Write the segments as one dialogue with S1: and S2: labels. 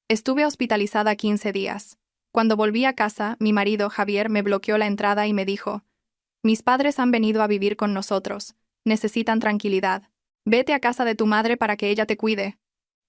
S1: Estuve hospitalizada 15 días. Cuando volví a casa, mi marido, Javier, me bloqueó la entrada y me dijo: mis padres han venido a vivir con nosotros. Necesitan tranquilidad. Vete a casa de tu madre para que ella te cuide.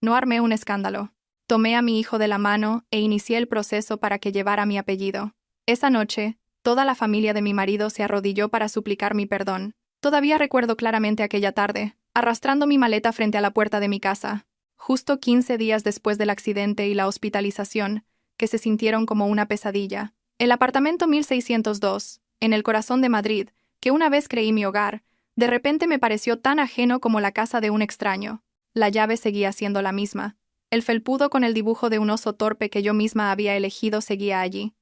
S1: No armé un escándalo. Tomé a mi hijo de la mano e inicié el proceso para que llevara mi apellido. Esa noche, toda la familia de mi marido se arrodilló para suplicar mi perdón. Todavía recuerdo claramente aquella tarde, arrastrando mi maleta frente a la puerta de mi casa, justo 15 días después del accidente y la hospitalización, que se sintieron como una pesadilla. El apartamento 1602, en el corazón de Madrid, que una vez creí mi hogar, de repente me pareció tan ajeno como la casa de un extraño. La llave seguía siendo la misma. El felpudo con el dibujo de un oso torpe que yo misma había elegido seguía allí.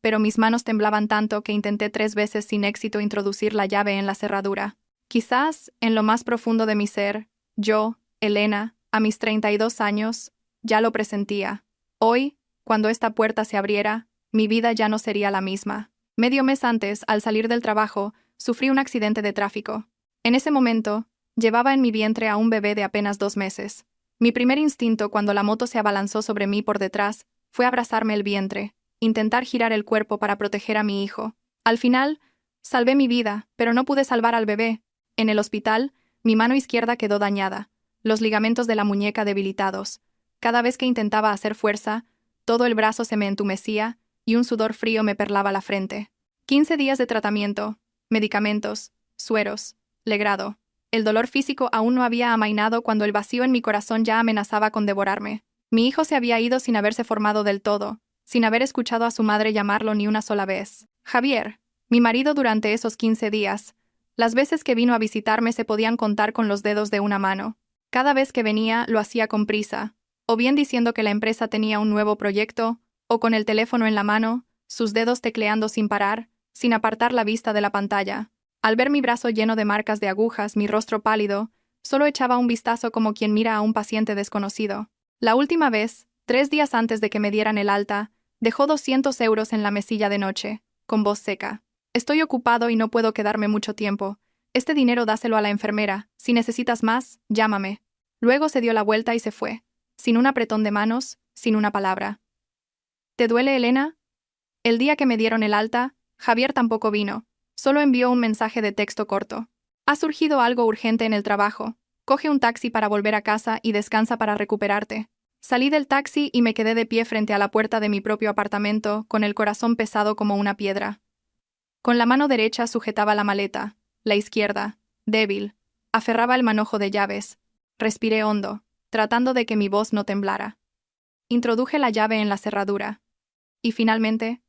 S1: Pero mis manos temblaban tanto que intenté 3 veces sin éxito introducir la llave en la cerradura. Quizás, en lo más profundo de mi ser, yo, Elena, a mis 32 años, ya lo presentía. Hoy, cuando esta puerta se abriera, mi vida ya no sería la misma. Medio mes antes, al salir del trabajo, sufrí un accidente de tráfico. En ese momento, llevaba en mi vientre a un bebé de apenas 2 meses. Mi primer instinto cuando la moto se abalanzó sobre mí por detrás fue abrazarme el vientre, intentar girar el cuerpo para proteger a mi hijo. Al final, salvé mi vida, pero no pude salvar al bebé. En el hospital, mi mano izquierda quedó dañada, los ligamentos de la muñeca debilitados. Cada vez que intentaba hacer fuerza, todo el brazo se me entumecía y un sudor frío me perlaba la frente. 15 días de tratamiento, medicamentos, sueros, legrado. El dolor físico aún no había amainado cuando el vacío en mi corazón ya amenazaba con devorarme. Mi hijo se había ido sin haberse formado del todo, sin haber escuchado a su madre llamarlo ni una sola vez. Javier, mi marido durante esos 15 días, las veces que vino a visitarme se podían contar con los dedos de una mano. Cada vez que venía lo hacía con prisa, o bien diciendo que la empresa tenía un nuevo proyecto, o con el teléfono en la mano, sus dedos tecleando sin parar, sin apartar la vista de la pantalla. Al ver mi brazo lleno de marcas de agujas, mi rostro pálido, solo echaba un vistazo como quien mira a un paciente desconocido. La última vez, 3 días antes de que me dieran el alta, dejó 200 euros en la mesilla de noche, con voz seca. Estoy ocupado y no puedo quedarme mucho tiempo. Este dinero dáselo a la enfermera. Si necesitas más, llámame. Luego se dio la vuelta y se fue, sin un apretón de manos, sin una palabra. ¿Te duele, Elena? El día que me dieron el alta, Javier tampoco vino. Solo envió un mensaje de texto corto. Ha surgido algo urgente en el trabajo. Coge un taxi para volver a casa y descansa para recuperarte. Salí del taxi y me quedé de pie frente a la puerta de mi propio apartamento, con el corazón pesado como una piedra. Con la mano derecha sujetaba la maleta, la izquierda, débil, aferraba el manojo de llaves. Respiré hondo, tratando de que mi voz no temblara. Introduje la llave en la cerradura. Y finalmente,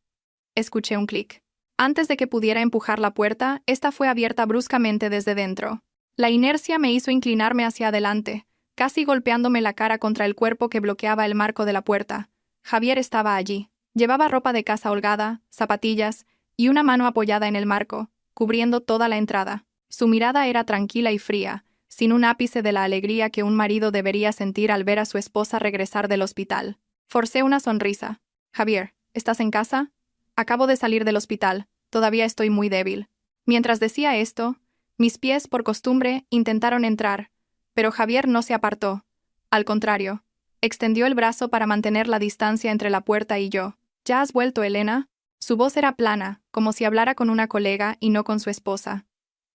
S1: escuché un clic. Antes de que pudiera empujar la puerta, esta fue abierta bruscamente desde dentro. La inercia me hizo inclinarme hacia adelante, casi golpeándome la cara contra el cuerpo que bloqueaba el marco de la puerta. Javier estaba allí. Llevaba ropa de casa holgada, zapatillas y una mano apoyada en el marco, cubriendo toda la entrada. Su mirada era tranquila y fría, sin un ápice de la alegría que un marido debería sentir al ver a su esposa regresar del hospital. Forcé una sonrisa. Javier, ¿estás en casa? Acabo de salir del hospital. Todavía estoy muy débil. Mientras decía esto, mis pies, por costumbre, intentaron entrar, pero Javier no se apartó. Al contrario, extendió el brazo para mantener la distancia entre la puerta y yo. ¿Ya has vuelto, Elena? Su voz era plana, como si hablara con una colega y no con su esposa.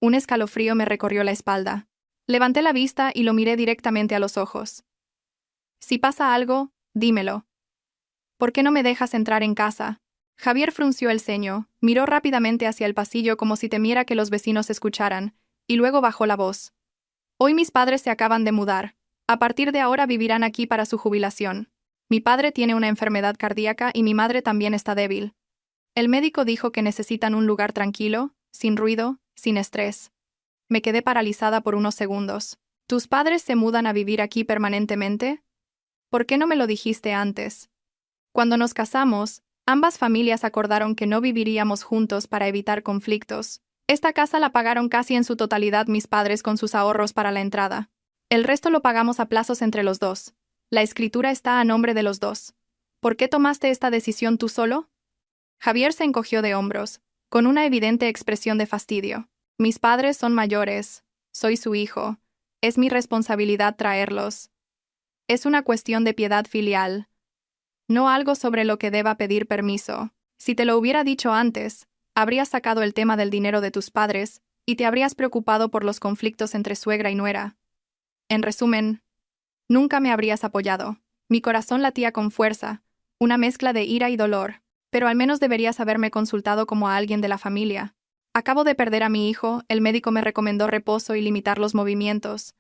S1: Un escalofrío me recorrió la espalda. Levanté la vista y lo miré directamente a los ojos. Si pasa algo, dímelo. ¿Por qué no me dejas entrar en casa? Javier frunció el ceño, miró rápidamente hacia el pasillo como si temiera que los vecinos escucharan, y luego bajó la voz. Hoy mis padres se acaban de mudar. A partir de ahora vivirán aquí para su jubilación. Mi padre tiene una enfermedad cardíaca y mi madre también está débil. El médico dijo que necesitan un lugar tranquilo, sin ruido, sin estrés. Me quedé paralizada por unos segundos. ¿Tus padres se mudan a vivir aquí permanentemente? ¿Por qué no me lo dijiste antes? Cuando nos casamos, ambas familias acordaron que no viviríamos juntos para evitar conflictos. Esta casa la pagaron casi en su totalidad mis padres con sus ahorros para la entrada. El resto lo pagamos a plazos entre los dos. La escritura está a nombre de los dos. ¿Por qué tomaste esta decisión tú solo? Javier se encogió de hombros, con una evidente expresión de fastidio. Mis padres son mayores. Soy su hijo. Es mi responsabilidad traerlos. Es una cuestión de piedad filial. no algo sobre lo que deba pedir permiso. Si te lo hubiera dicho antes, habrías sacado el tema del dinero de tus padres y te habrías preocupado por los conflictos entre suegra y nuera. En resumen, nunca me habrías apoyado. Mi corazón latía con fuerza, una mezcla de ira y dolor, pero al menos deberías haberme consultado como a alguien de la familia. Acabo de perder a mi hijo, el médico me recomendó reposo y limitar los movimientos.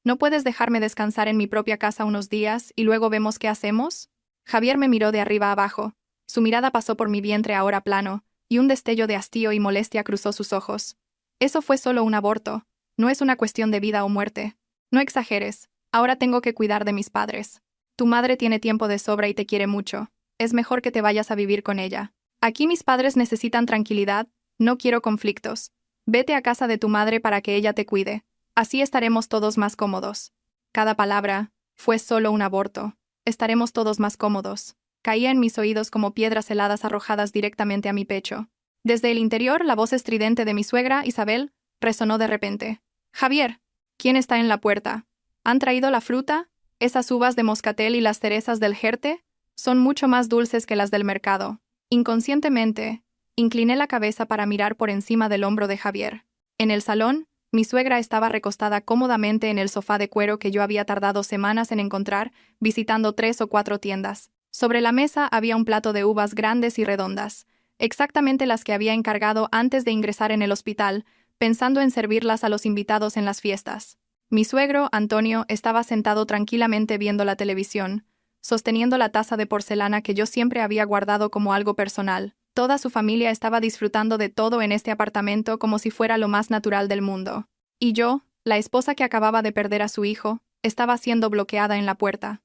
S1: ¿No puedes dejarme descansar en mi propia casa unos días y luego vemos qué hacemos? Javier me miró de arriba a abajo. Su mirada pasó por mi vientre ahora plano, y un destello de hastío y molestia cruzó sus ojos. Eso fue solo un aborto. No es una cuestión de vida o muerte. No exageres. Ahora tengo que cuidar de mis padres. Tu madre tiene tiempo de sobra y te quiere mucho. Es mejor que te vayas a vivir con ella. Aquí mis padres necesitan tranquilidad, no quiero conflictos. Vete a casa de tu madre para que ella te cuide. Así estaremos todos más cómodos. Cada palabra, fue solo un aborto. Estaremos todos más cómodos. Caía en mis oídos como piedras heladas arrojadas directamente a mi pecho. Desde el interior, la voz estridente de mi suegra, Isabel, resonó de repente. Javier, ¿quién está en la puerta? ¿Han traído la fruta? Esas uvas de moscatel y las cerezas del Jerte son mucho más dulces que las del mercado. Inconscientemente, incliné la cabeza para mirar por encima del hombro de Javier. En el salón, mi suegra estaba recostada cómodamente en el sofá de cuero que yo había tardado semanas en encontrar, visitando 3 o 4 tiendas. Sobre la mesa había un plato de uvas grandes y redondas, exactamente las que había encargado antes de ingresar en el hospital, pensando en servirlas a los invitados en las fiestas. Mi suegro, Antonio, estaba sentado tranquilamente viendo la televisión, sosteniendo la taza de porcelana que yo siempre había guardado como algo personal. Toda su familia estaba disfrutando de todo en este apartamento como si fuera lo más natural del mundo. Y yo, la esposa que acababa de perder a su hijo, estaba siendo bloqueada en la puerta.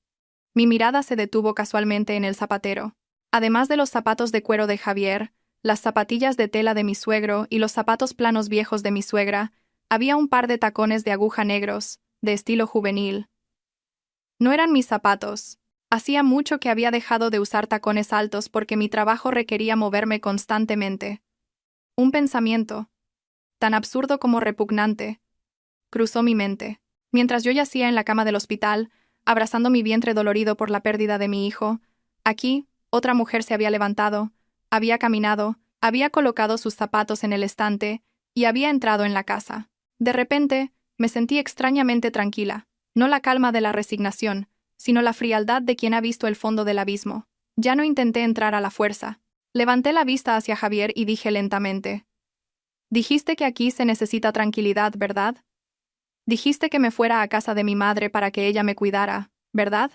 S1: Mi mirada se detuvo casualmente en el zapatero. Además de los zapatos de cuero de Javier, las zapatillas de tela de mi suegro y los zapatos planos viejos de mi suegra, había un par de tacones de aguja negros, de estilo juvenil. No eran mis zapatos. Hacía mucho que había dejado de usar tacones altos porque mi trabajo requería moverme constantemente. Un pensamiento, tan absurdo como repugnante, cruzó mi mente. Mientras yo yacía en la cama del hospital, abrazando mi vientre dolorido por la pérdida de mi hijo, aquí, otra mujer se había levantado, había caminado, había colocado sus zapatos en el estante y había entrado en la casa. De repente, me sentí extrañamente tranquila, no la calma de la resignación, sino la frialdad de quien ha visto el fondo del abismo. Ya no intenté entrar a la fuerza. Levanté la vista hacia Javier y dije lentamente: «Dijiste que aquí se necesita tranquilidad, ¿verdad? Dijiste que me fuera a casa de mi madre para que ella me cuidara, ¿verdad?»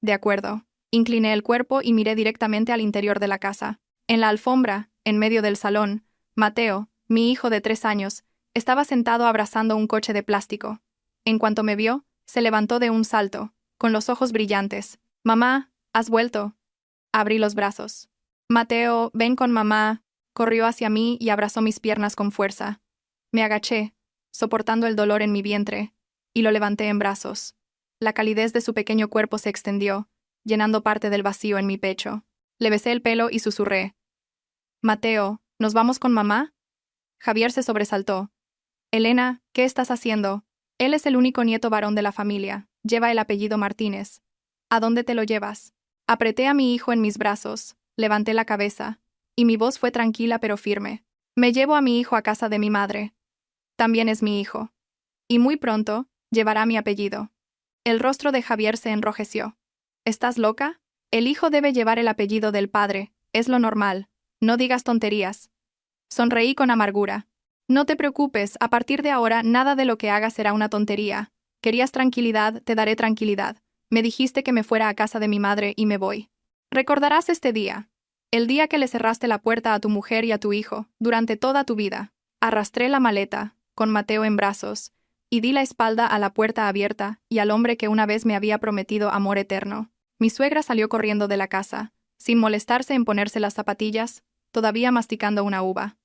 S1: «De acuerdo». Incliné el cuerpo y miré directamente al interior de la casa. En la alfombra, en medio del salón, Mateo, mi hijo de 3 años, estaba sentado abrazando un coche de plástico. En cuanto me vio, se levantó de un salto, con los ojos brillantes. «Mamá, ¿has vuelto?» Abrí los brazos. «Mateo, ven con mamá». Corrió hacia mí y abrazó mis piernas con fuerza. Me agaché, soportando el dolor en mi vientre, y lo levanté en brazos. La calidez de su pequeño cuerpo se extendió, llenando parte del vacío en mi pecho. Le besé el pelo y susurré: «Mateo, ¿nos vamos con mamá?» Javier se sobresaltó. «Elena, ¿qué estás haciendo? Él es el único nieto varón de la familia. Lleva el apellido Martínez. ¿A dónde te lo llevas?» Apreté a mi hijo en mis brazos, levanté la cabeza, y mi voz fue tranquila pero firme. «Me llevo a mi hijo a casa de mi madre. También es mi hijo. Y muy pronto, llevará mi apellido». El rostro de Javier se enrojeció. «¿Estás loca? El hijo debe llevar el apellido del padre, es lo normal. No digas tonterías». Sonreí con amargura. «No te preocupes, a partir de ahora nada de lo que hagas será una tontería. Querías tranquilidad, te daré tranquilidad. Me dijiste que me fuera a casa de mi madre y me voy. Recordarás este día. El día que le cerraste la puerta a tu mujer y a tu hijo, durante toda tu vida». Arrastré la maleta, con Mateo en brazos, y di la espalda a la puerta abierta y al hombre que una vez me había prometido amor eterno. Mi suegra salió corriendo de la casa, sin molestarse en ponerse las zapatillas, todavía masticando una uva.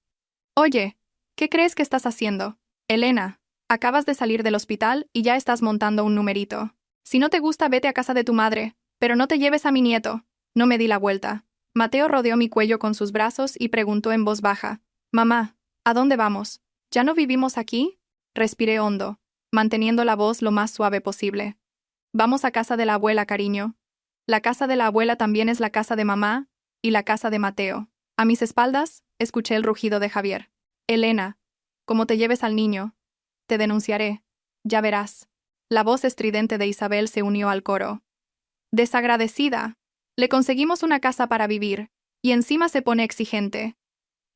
S1: «Oye, ¿qué crees que estás haciendo? Elena, acabas de salir del hospital y ya estás montando un numerito. Si no te gusta, vete a casa de tu madre, pero no te lleves a mi nieto». No me di la vuelta. Mateo rodeó mi cuello con sus brazos y preguntó en voz baja: «Mamá, ¿a dónde vamos? ¿Ya no vivimos aquí?» Respiré hondo, manteniendo la voz lo más suave posible. «Vamos a casa de la abuela, cariño». La casa de la abuela también es la casa de mamá y la casa de Mateo. A mis espaldas, escuché el rugido de Javier. Elena, como te lleves al niño, te denunciaré. Ya verás. La voz estridente de Isabel se unió al coro. Desagradecida. Le conseguimos una casa para vivir, y encima se pone exigente.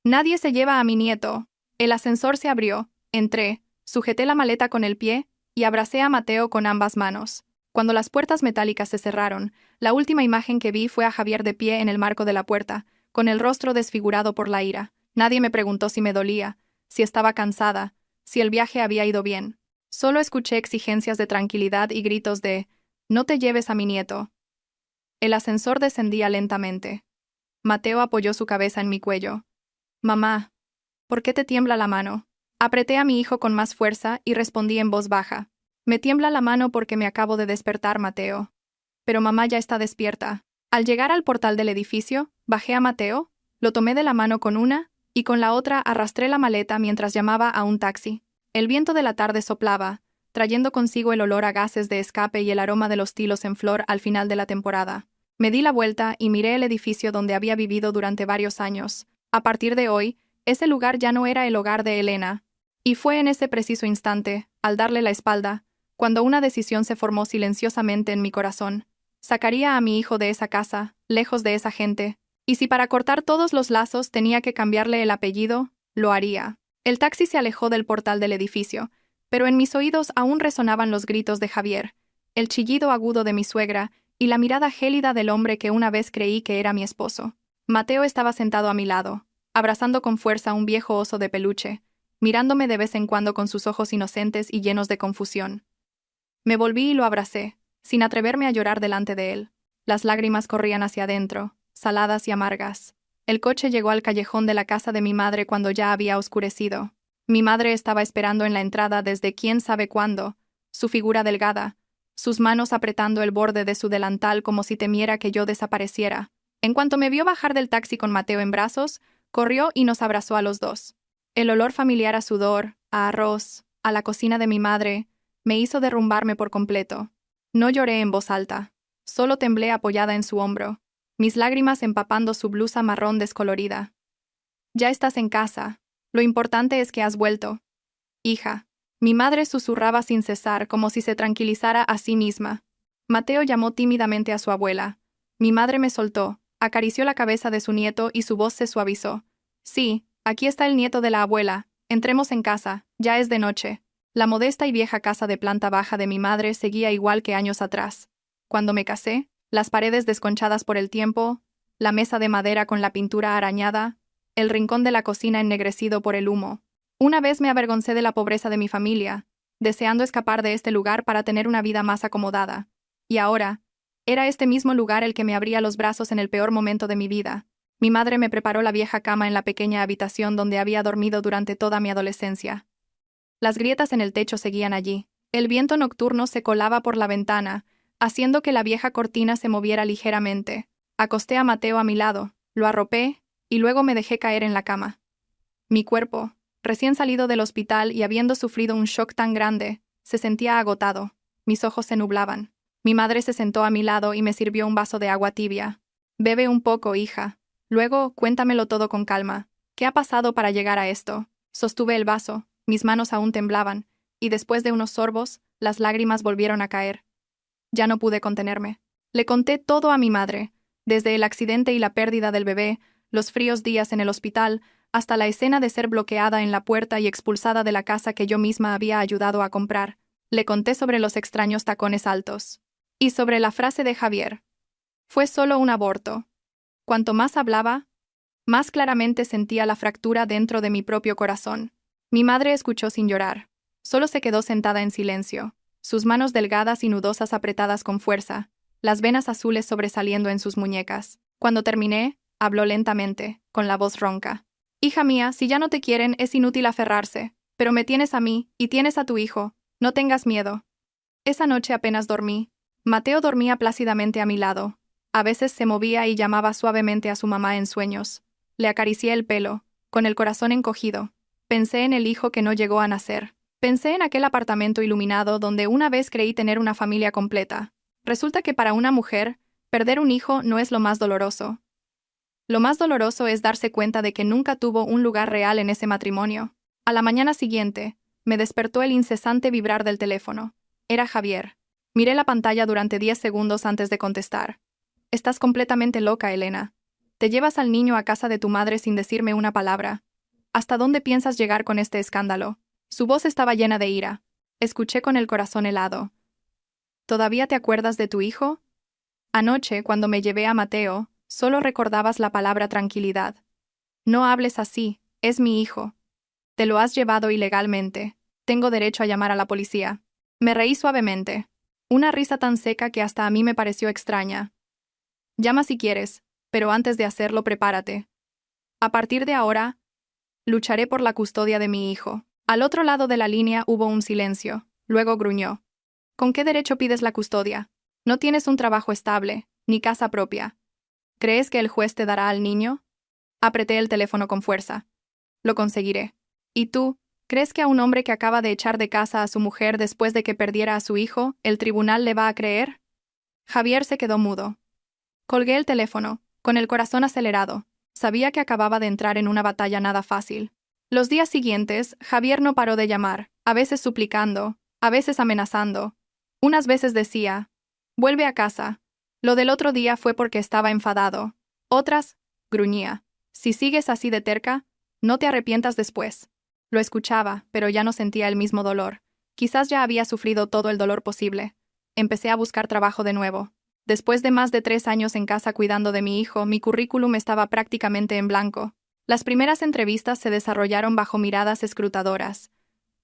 S1: Nadie se lleva a mi nieto. El ascensor se abrió, entré, sujeté la maleta con el pie y abracé a Mateo con ambas manos. Cuando las puertas metálicas se cerraron, la última imagen que vi fue a Javier de pie en el marco de la puerta, con el rostro desfigurado por la ira. Nadie me preguntó si me dolía, si estaba cansada, si el viaje había ido bien. Solo escuché exigencias de tranquilidad y gritos de «No te lleves a mi nieto». El ascensor descendía lentamente. Mateo apoyó su cabeza en mi cuello. «Mamá, ¿por qué te tiembla la mano?» Apreté a mi hijo con más fuerza y respondí en voz baja. «Me tiembla la mano porque me acabo de despertar, Mateo. Pero mamá ya está despierta». Al llegar al portal del edificio, bajé a Mateo, lo tomé de la mano con una, y con la otra arrastré la maleta mientras llamaba a un taxi. El viento de la tarde soplaba, trayendo consigo el olor a gases de escape y el aroma de los tilos en flor al final de la temporada. Me di la vuelta y miré el edificio donde había vivido durante varios años. A partir de hoy, ese lugar ya no era el hogar de Elena. Y fue en ese preciso instante, al darle la espalda, cuando una decisión se formó silenciosamente en mi corazón. Sacaría a mi hijo de esa casa, lejos de esa gente, y si para cortar todos los lazos tenía que cambiarle el apellido, lo haría. El taxi se alejó del portal del edificio, pero en mis oídos aún resonaban los gritos de Javier, el chillido agudo de mi suegra y la mirada gélida del hombre que una vez creí que era mi esposo. Mateo estaba sentado a mi lado, abrazando con fuerza un viejo oso de peluche, mirándome de vez en cuando con sus ojos inocentes y llenos de confusión. Me volví y lo abracé, sin atreverme a llorar delante de él. Las lágrimas corrían hacia adentro, saladas y amargas. El coche llegó al callejón de la casa de mi madre cuando ya había oscurecido. Mi madre estaba esperando en la entrada desde quién sabe cuándo, su figura delgada, sus manos apretando el borde de su delantal como si temiera que yo desapareciera. En cuanto me vio bajar del taxi con Mateo en brazos, corrió y nos abrazó a los dos. El olor familiar a sudor, a arroz, a la cocina de mi madre, me hizo derrumbarme por completo. No lloré en voz alta, solo temblé apoyada en su hombro, mis lágrimas empapando su blusa marrón descolorida. «Ya estás en casa. Lo importante es que has vuelto. Hija». Mi madre susurraba sin cesar como si se tranquilizara a sí misma. Mateo llamó tímidamente a su abuela. Mi madre me soltó, acarició la cabeza de su nieto y su voz se suavizó. «Sí, aquí está el nieto de la abuela. Entremos en casa, ya es de noche». La modesta y vieja casa de planta baja de mi madre seguía igual que años atrás. Cuando me casé, las paredes desconchadas por el tiempo, la mesa de madera con la pintura arañada, el rincón de la cocina ennegrecido por el humo. Una vez me avergoncé de la pobreza de mi familia, deseando escapar de este lugar para tener una vida más acomodada. Y ahora, era este mismo lugar el que me abría los brazos en el peor momento de mi vida. Mi madre me preparó la vieja cama en la pequeña habitación donde había dormido durante toda mi adolescencia. Las grietas en el techo seguían allí. El viento nocturno se colaba por la ventana, haciendo que la vieja cortina se moviera ligeramente. Acosté a Mateo a mi lado, lo arropé, y luego me dejé caer en la cama. Mi cuerpo, recién salido del hospital y habiendo sufrido un shock tan grande, se sentía agotado. Mis ojos se nublaban. Mi madre se sentó a mi lado y me sirvió un vaso de agua tibia. «Bebe un poco, hija. Luego, cuéntamelo todo con calma. ¿Qué ha pasado para llegar a esto?» Sostuve el vaso. Mis manos aún temblaban, y después de unos sorbos, las lágrimas volvieron a caer. Ya no pude contenerme. Le conté todo a mi madre, desde el accidente y la pérdida del bebé, los fríos días en el hospital, hasta la escena de ser bloqueada en la puerta y expulsada de la casa que yo misma había ayudado a comprar. Le conté sobre los extraños tacones altos. Y sobre la frase de Javier. Fue solo un aborto. Cuanto más hablaba, más claramente sentía la fractura dentro de mi propio corazón. Mi madre escuchó sin llorar. Solo se quedó sentada en silencio, sus manos delgadas y nudosas apretadas con fuerza, las venas azules sobresaliendo en sus muñecas. Cuando terminé, habló lentamente, con la voz ronca. «Hija mía, si ya no te quieren, es inútil aferrarse, pero me tienes a mí, y tienes a tu hijo. No tengas miedo». Esa noche apenas dormí. Mateo dormía plácidamente a mi lado. A veces se movía y llamaba suavemente a su mamá en sueños. Le acaricié el pelo, con el corazón encogido. Pensé en el hijo que no llegó a nacer. Pensé en aquel apartamento iluminado donde una vez creí tener una familia completa. Resulta que para una mujer, Perder un hijo no es lo más doloroso. Lo más doloroso es darse cuenta de que nunca tuvo un lugar real en ese matrimonio. A la mañana siguiente, me despertó el incesante vibrar del teléfono. Era Javier. Miré la pantalla durante 10 segundos antes de contestar. Estás completamente loca, Elena. Te llevas al niño a casa de tu madre sin decirme una palabra. ¿Hasta dónde piensas llegar con este escándalo? Su voz estaba llena de ira. Escuché con el corazón helado. ¿Todavía te acuerdas de tu hijo? Anoche, cuando me llevé a Mateo, solo recordabas la palabra tranquilidad. No hables así, es mi hijo. Te lo has llevado ilegalmente. Tengo derecho a llamar a la policía. Me reí suavemente. Una risa tan seca que hasta a mí me pareció extraña. Llama si quieres, pero antes de hacerlo prepárate. A partir de ahora, lucharé por la custodia de mi hijo. Al otro lado de la línea hubo un silencio. Luego gruñó. ¿Con qué derecho pides la custodia? No tienes un trabajo estable, ni casa propia. ¿Crees que el juez te dará al niño? Apreté el teléfono con fuerza. Lo conseguiré. ¿Y tú, crees que a un hombre que acaba de echar de casa a su mujer después de que perdiera a su hijo, el tribunal le va a creer? Javier se quedó mudo. Colgué el teléfono, con el corazón acelerado. Sabía que acababa de entrar en una batalla nada fácil. Los días siguientes, Javier no paró de llamar, a veces suplicando, a veces amenazando. Unas veces decía, vuelve a casa. Lo del otro día fue porque estaba enfadado. Otras, gruñía. Si sigues así de terca, no te arrepientas después. Lo escuchaba, pero ya no sentía el mismo dolor. Quizás ya había sufrido todo el dolor posible. Empecé a buscar trabajo de nuevo. Después de más de 3 años en casa cuidando de mi hijo, mi currículum estaba prácticamente en blanco. Las primeras entrevistas se desarrollaron bajo miradas escrutadoras.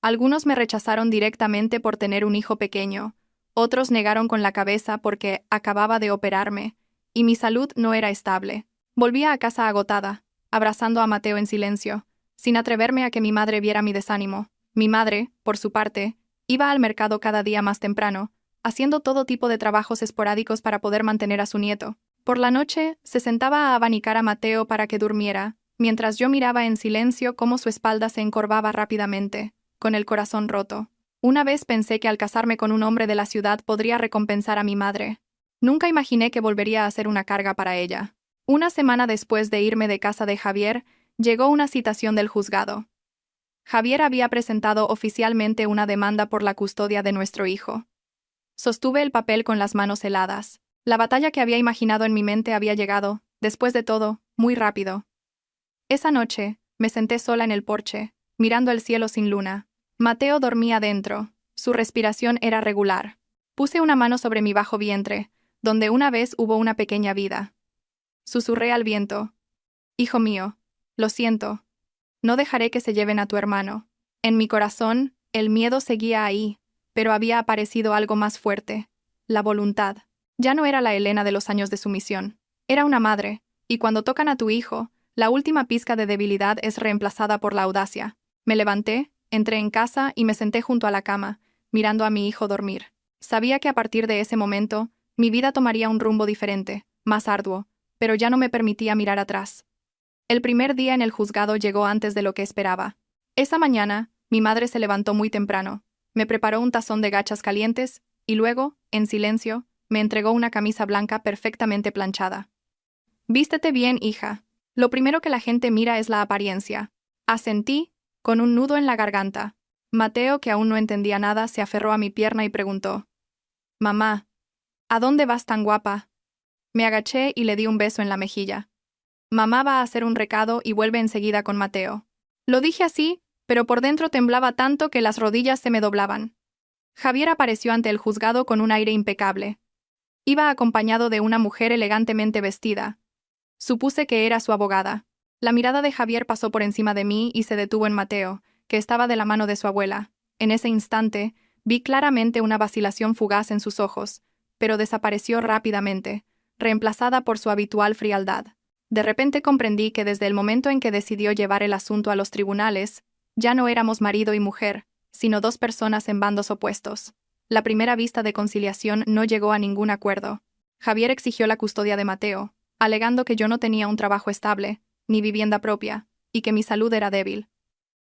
S1: Algunos me rechazaron directamente por tener un hijo pequeño. Otros negaron con la cabeza porque acababa de operarme, y mi salud no era estable. Volvía a casa agotada, abrazando a Mateo en silencio, sin atreverme a que mi madre viera mi desánimo. Mi madre, por su parte, iba al mercado cada día más temprano, haciendo todo tipo de trabajos esporádicos para poder mantener a su nieto. Por la noche, se sentaba a abanicar a Mateo para que durmiera, mientras yo miraba en silencio cómo su espalda se encorvaba rápidamente, con el corazón roto. Una vez pensé que al casarme con un hombre de la ciudad podría recompensar a mi madre. Nunca imaginé que volvería a ser una carga para ella. Una semana después de irme de casa de Javier, llegó una citación del juzgado. Javier había presentado oficialmente una demanda por la custodia de nuestro hijo. Sostuve el papel con las manos heladas. La batalla que había imaginado en mi mente había llegado, después de todo, muy rápido. Esa noche, me senté sola en el porche, mirando el cielo sin luna. Mateo dormía dentro. Su respiración era regular. Puse una mano sobre mi bajo vientre, donde una vez hubo una pequeña vida. Susurré al viento. Hijo mío, lo siento. No dejaré que se lleven a tu hermano. En mi corazón, el miedo seguía ahí, pero había aparecido algo más fuerte, la voluntad. Ya no era la Elena de los años de sumisión. Era una madre, y cuando tocan a tu hijo, la última pizca de debilidad es reemplazada por la audacia. Me levanté, entré en casa y me senté junto a la cama, mirando a mi hijo dormir. Sabía que a partir de ese momento, mi vida tomaría un rumbo diferente, más arduo, pero ya no me permitía mirar atrás. El primer día en el juzgado llegó antes de lo que esperaba. Esa mañana, mi madre se levantó muy temprano. Me preparó un tazón de gachas calientes, y luego, en silencio, me entregó una camisa blanca perfectamente planchada. Vístete bien, hija. Lo primero que la gente mira es la apariencia. Asentí, con un nudo en la garganta. Mateo, que aún no entendía nada, se aferró a mi pierna y preguntó: «Mamá, ¿a dónde vas tan guapa?» Me agaché y le di un beso en la mejilla. «Mamá va a hacer un recado y vuelve enseguida con Mateo». Lo dije así, pero por dentro temblaba tanto que las rodillas se me doblaban. Javier apareció ante el juzgado con un aire impecable. Iba acompañado de una mujer elegantemente vestida. Supuse que era su abogada. La mirada de Javier pasó por encima de mí y se detuvo en Mateo, que estaba de la mano de su abuela. En ese instante, vi claramente una vacilación fugaz en sus ojos, pero desapareció rápidamente, reemplazada por su habitual frialdad. De repente comprendí que desde el momento en que decidió llevar el asunto a los tribunales, ya no éramos marido y mujer, sino dos personas en bandos opuestos. La primera vista de conciliación no llegó a ningún acuerdo. Javier exigió la custodia de Mateo, alegando que yo no tenía un trabajo estable, ni vivienda propia, y que mi salud era débil.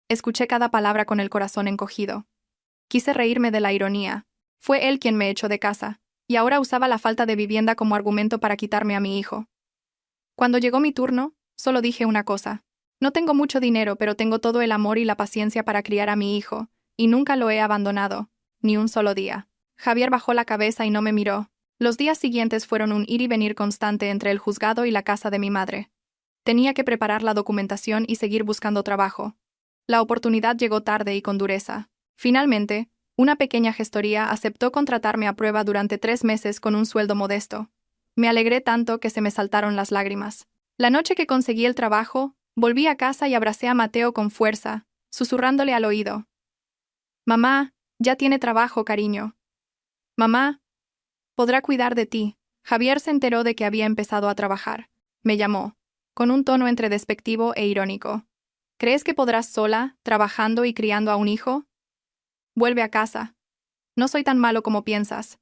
S1: Escuché cada palabra con el corazón encogido. Quise reírme de la ironía. Fue él quien me echó de casa. y ahora usaba la falta de vivienda como argumento para quitarme a mi hijo. Cuando llegó mi turno, solo dije una cosa. No tengo mucho dinero, pero tengo todo el amor y la paciencia para criar a mi hijo, y nunca lo he abandonado, ni un solo día. Javier bajó la cabeza y no me miró. Los días siguientes fueron un ir y venir constante entre el juzgado y la casa de mi madre. Tenía que preparar la documentación y seguir buscando trabajo. La oportunidad llegó tarde y con dureza. Finalmente, una pequeña gestoría aceptó contratarme a prueba durante 3 meses con un sueldo modesto. Me alegré tanto que se me saltaron las lágrimas. La noche que conseguí el trabajo, volví a casa y abracé a Mateo con fuerza, susurrándole al oído. «Mamá, ya tiene trabajo, cariño. Mamá, podrá cuidar de ti». Javier se enteró de que había empezado a trabajar. Me llamó, con un tono entre despectivo e irónico. «¿Crees que podrás sola, trabajando y criando a un hijo? Vuelve a casa. No soy tan malo como piensas.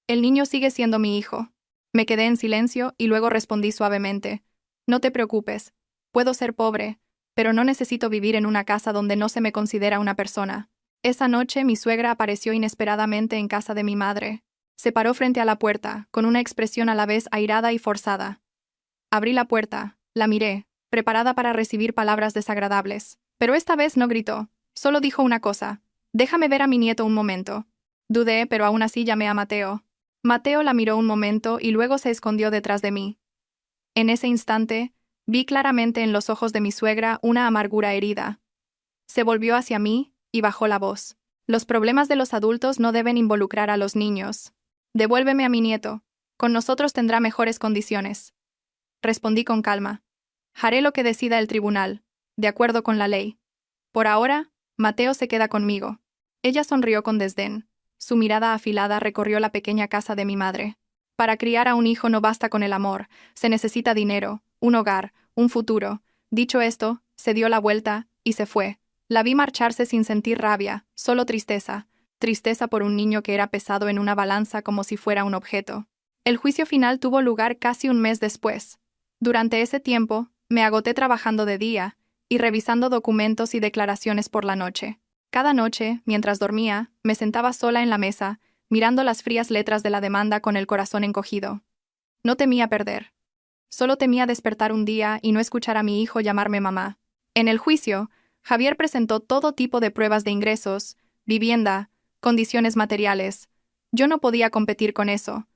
S1: El niño sigue siendo mi hijo». Me quedé en silencio y luego respondí suavemente. «No te preocupes. Puedo ser pobre, pero no necesito vivir en una casa donde no se me considera una persona». Esa noche mi suegra apareció inesperadamente en casa de mi madre. Se paró frente a la puerta, con una expresión a la vez airada y forzada. Abrí la puerta, la miré, preparada para recibir palabras desagradables. Pero esta vez no gritó, solo dijo una cosa. «Déjame ver a mi nieto un momento». Dudé, pero aún así llamé a Mateo. Mateo la miró un momento y luego se escondió detrás de mí. En ese instante, vi claramente en los ojos de mi suegra una amargura herida. Se volvió hacia mí y bajó la voz. «Los problemas de los adultos no deben involucrar a los niños. Devuélveme a mi nieto. Con nosotros tendrá mejores condiciones». Respondí con calma. «Haré lo que decida el tribunal, de acuerdo con la ley. Por ahora, Mateo se queda conmigo». Ella sonrió con desdén. Su mirada afilada recorrió la pequeña casa de mi madre. Para criar a un hijo no basta con el amor, se necesita dinero, un hogar, un futuro. Dicho esto, se dio la vuelta y se fue. La vi marcharse sin sentir rabia, solo tristeza. Tristeza por un niño que era pesado en una balanza como si fuera un objeto. El juicio final tuvo lugar casi un mes después. Durante ese tiempo, me agoté trabajando de día y revisando documentos y declaraciones por la noche. Cada noche, mientras dormía, me sentaba sola en la mesa, mirando las frías letras de la demanda con el corazón encogido. No temía perder. Solo temía despertar un día y no escuchar a mi hijo llamarme mamá. En el juicio, Javier presentó todo tipo de pruebas de ingresos, vivienda, condiciones materiales. Yo no podía competir con eso.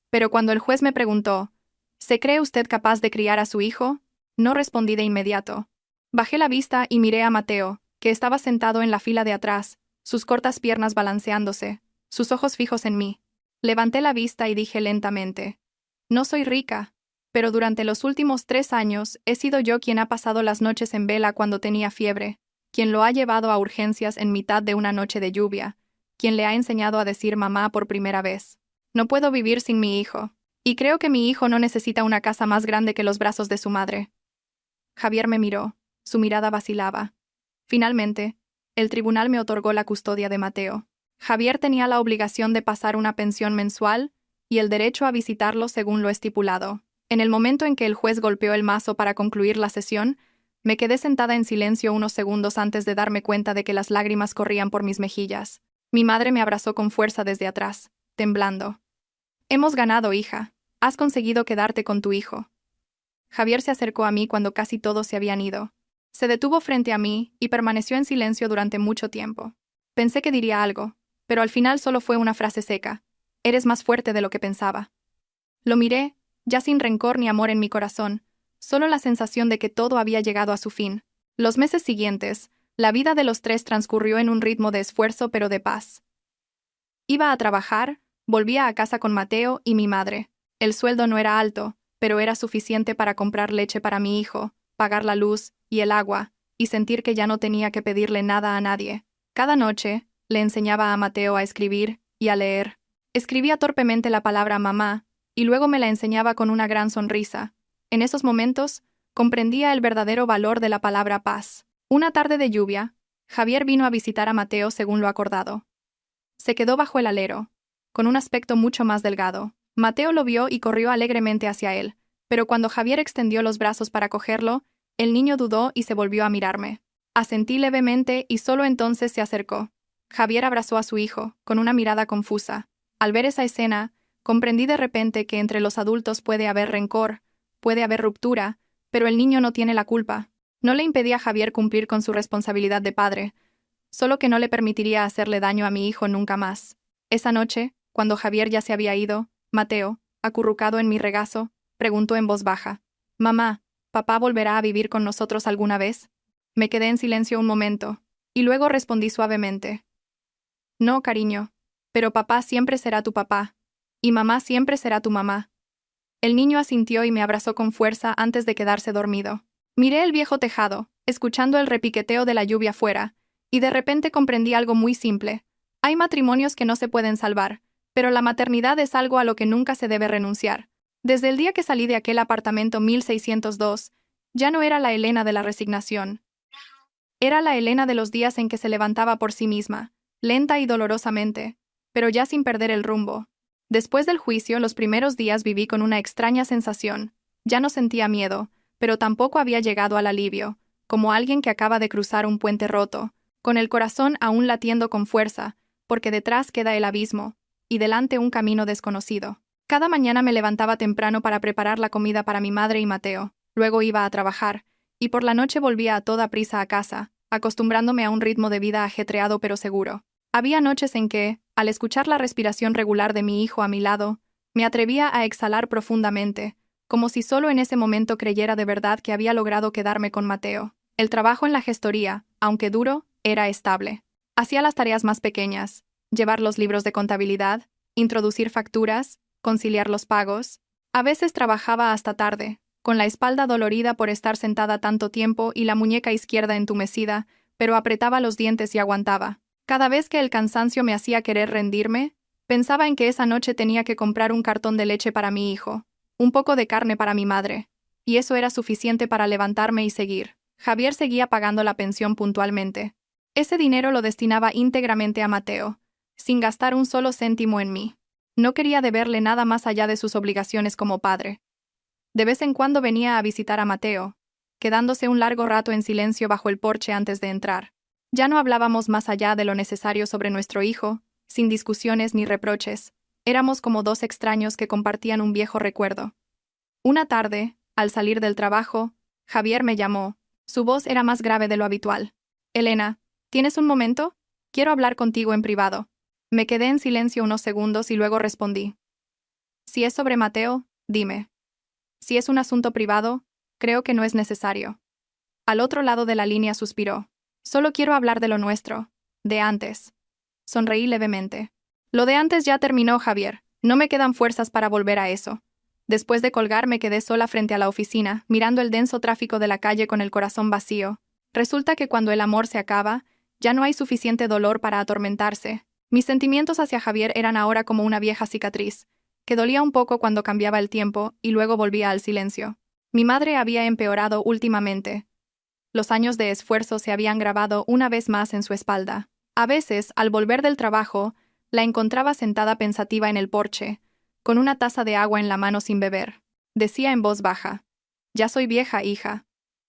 S1: Pero cuando el juez me preguntó, ¿se cree usted capaz de criar a su hijo?, no respondí de inmediato. Bajé la vista y miré a Mateo, que estaba sentado en la fila de atrás, sus cortas piernas balanceándose, sus ojos fijos en mí. Levanté la vista y dije lentamente, «No soy rica, pero durante los últimos 3 años he sido yo quien ha pasado las noches en vela cuando tenía fiebre, quien lo ha llevado a urgencias en mitad de una noche de lluvia, quien le ha enseñado a decir mamá por primera vez. No puedo vivir sin mi hijo, y creo que mi hijo no necesita una casa más grande que los brazos de su madre». Javier me miró, su mirada vacilaba. Finalmente, el tribunal me otorgó la custodia de Mateo. Javier tenía la obligación de pasar una pensión mensual y el derecho a visitarlo según lo estipulado. En el momento en que el juez golpeó el mazo para concluir la sesión, me quedé sentada en silencio unos segundos antes de darme cuenta de que las lágrimas corrían por mis mejillas. Mi madre me abrazó con fuerza desde atrás, temblando. «Hemos ganado, hija. Has conseguido quedarte con tu hijo». Javier se acercó a mí cuando casi todos se habían ido. Se detuvo frente a mí y permaneció en silencio durante mucho tiempo. Pensé que diría algo, pero al final solo fue una frase seca. «Eres más fuerte de lo que pensaba». Lo miré, ya sin rencor ni amor en mi corazón, solo la sensación de que todo había llegado a su fin. Los meses siguientes, la vida de los 3 transcurrió en un ritmo de esfuerzo pero de paz. Iba a trabajar, volvía a casa con Mateo y mi madre. El sueldo no era alto, pero era suficiente para comprar leche para mi hijo, pagar la luz y el agua, y sentir que ya no tenía que pedirle nada a nadie. Cada noche, le enseñaba a Mateo a escribir y a leer. Escribía torpemente la palabra mamá, y luego me la enseñaba con una gran sonrisa. En esos momentos, comprendía el verdadero valor de la palabra paz. Una tarde de lluvia, Javier vino a visitar a Mateo según lo acordado. Se quedó bajo el alero, con un aspecto mucho más delgado. Mateo lo vio y corrió alegremente hacia él, pero cuando Javier extendió los brazos para cogerlo, el niño dudó y se volvió a mirarme. Asentí levemente y solo entonces se acercó. Javier abrazó a su hijo, con una mirada confusa. Al ver esa escena, Comprendí de repente que entre los adultos puede haber rencor, puede haber ruptura, pero el niño no tiene la culpa. No le impedía a Javier cumplir con su responsabilidad de padre, solo que no le permitiría hacerle daño a mi hijo nunca más. Esa noche, cuando Javier ya se había ido, Mateo, acurrucado en mi regazo, preguntó en voz baja: «Mamá, ¿papá volverá a vivir con nosotros alguna vez?» Me quedé en silencio un momento, y luego respondí suavemente: «No, cariño, pero papá siempre será tu papá, y mamá siempre será tu mamá». El niño asintió y me abrazó con fuerza antes de quedarse dormido. Miré el viejo tejado, escuchando el repiqueteo de la lluvia fuera, y de repente comprendí algo muy simple. Hay matrimonios que no se pueden salvar, pero la maternidad es algo a lo que nunca se debe renunciar. Desde el día que salí de aquel apartamento 1602, ya no era la Elena de la resignación. Era la Elena de los días en que se levantaba por sí misma, lenta y dolorosamente, pero ya sin perder el rumbo. Después del juicio, los primeros días viví con una extraña sensación. Ya no sentía miedo, pero tampoco había llegado al alivio, como alguien que acaba de cruzar un puente roto, con el corazón aún latiendo con fuerza, porque detrás queda el abismo, y delante un camino desconocido. Cada mañana me levantaba temprano para preparar la comida para mi madre y Mateo, luego iba a trabajar, y por la noche volvía a toda prisa a casa, acostumbrándome a un ritmo de vida ajetreado pero seguro. Había noches en que, al escuchar la respiración regular de mi hijo a mi lado, me atrevía a exhalar profundamente, como si solo en ese momento creyera de verdad que había logrado quedarme con Mateo. El trabajo en la gestoría, aunque duro, era estable. Hacía las tareas más pequeñas: llevar los libros de contabilidad, introducir facturas, conciliar los pagos. A veces trabajaba hasta tarde, con la espalda dolorida por estar sentada tanto tiempo y la muñeca izquierda entumecida, pero apretaba los dientes y aguantaba. Cada vez que el cansancio me hacía querer rendirme, pensaba en que esa noche tenía que comprar un cartón de leche para mi hijo, un poco de carne para mi madre, y eso era suficiente para levantarme y seguir. Javier seguía pagando la pensión puntualmente. Ese dinero lo destinaba íntegramente a Mateo, sin gastar un solo céntimo en mí. No quería deberle nada más allá de sus obligaciones como padre. De vez en cuando venía a visitar a Mateo, quedándose un largo rato en silencio bajo el porche antes de entrar. Ya no hablábamos más allá de lo necesario sobre nuestro hijo, sin discusiones ni reproches. Éramos como dos extraños que compartían un viejo recuerdo. Una tarde, al salir del trabajo, Javier me llamó. Su voz era más grave de lo habitual. «Elena, ¿tienes un momento? Quiero hablar contigo en privado». Me quedé en silencio unos segundos y luego respondí: «Si es sobre Mateo, dime. Si es un asunto privado, creo que no es necesario». Al otro lado de la línea suspiró. «Solo quiero hablar de lo nuestro, de antes». Sonreí levemente. «Lo de antes ya terminó, Javier. No me quedan fuerzas para volver a eso». Después de colgar me quedé sola frente a la oficina, mirando el denso tráfico de la calle con el corazón vacío. Resulta que cuando el amor se acaba, ya no hay suficiente dolor para atormentarse. Mis sentimientos hacia Javier eran ahora como una vieja cicatriz, que dolía un poco cuando cambiaba el tiempo y luego volvía al silencio. Mi madre había empeorado últimamente. Los años de esfuerzo se habían grabado una vez más en su espalda. A veces, al volver del trabajo, la encontraba sentada pensativa en el porche, con una taza de agua en la mano sin beber. Decía en voz baja: «Ya soy vieja, hija.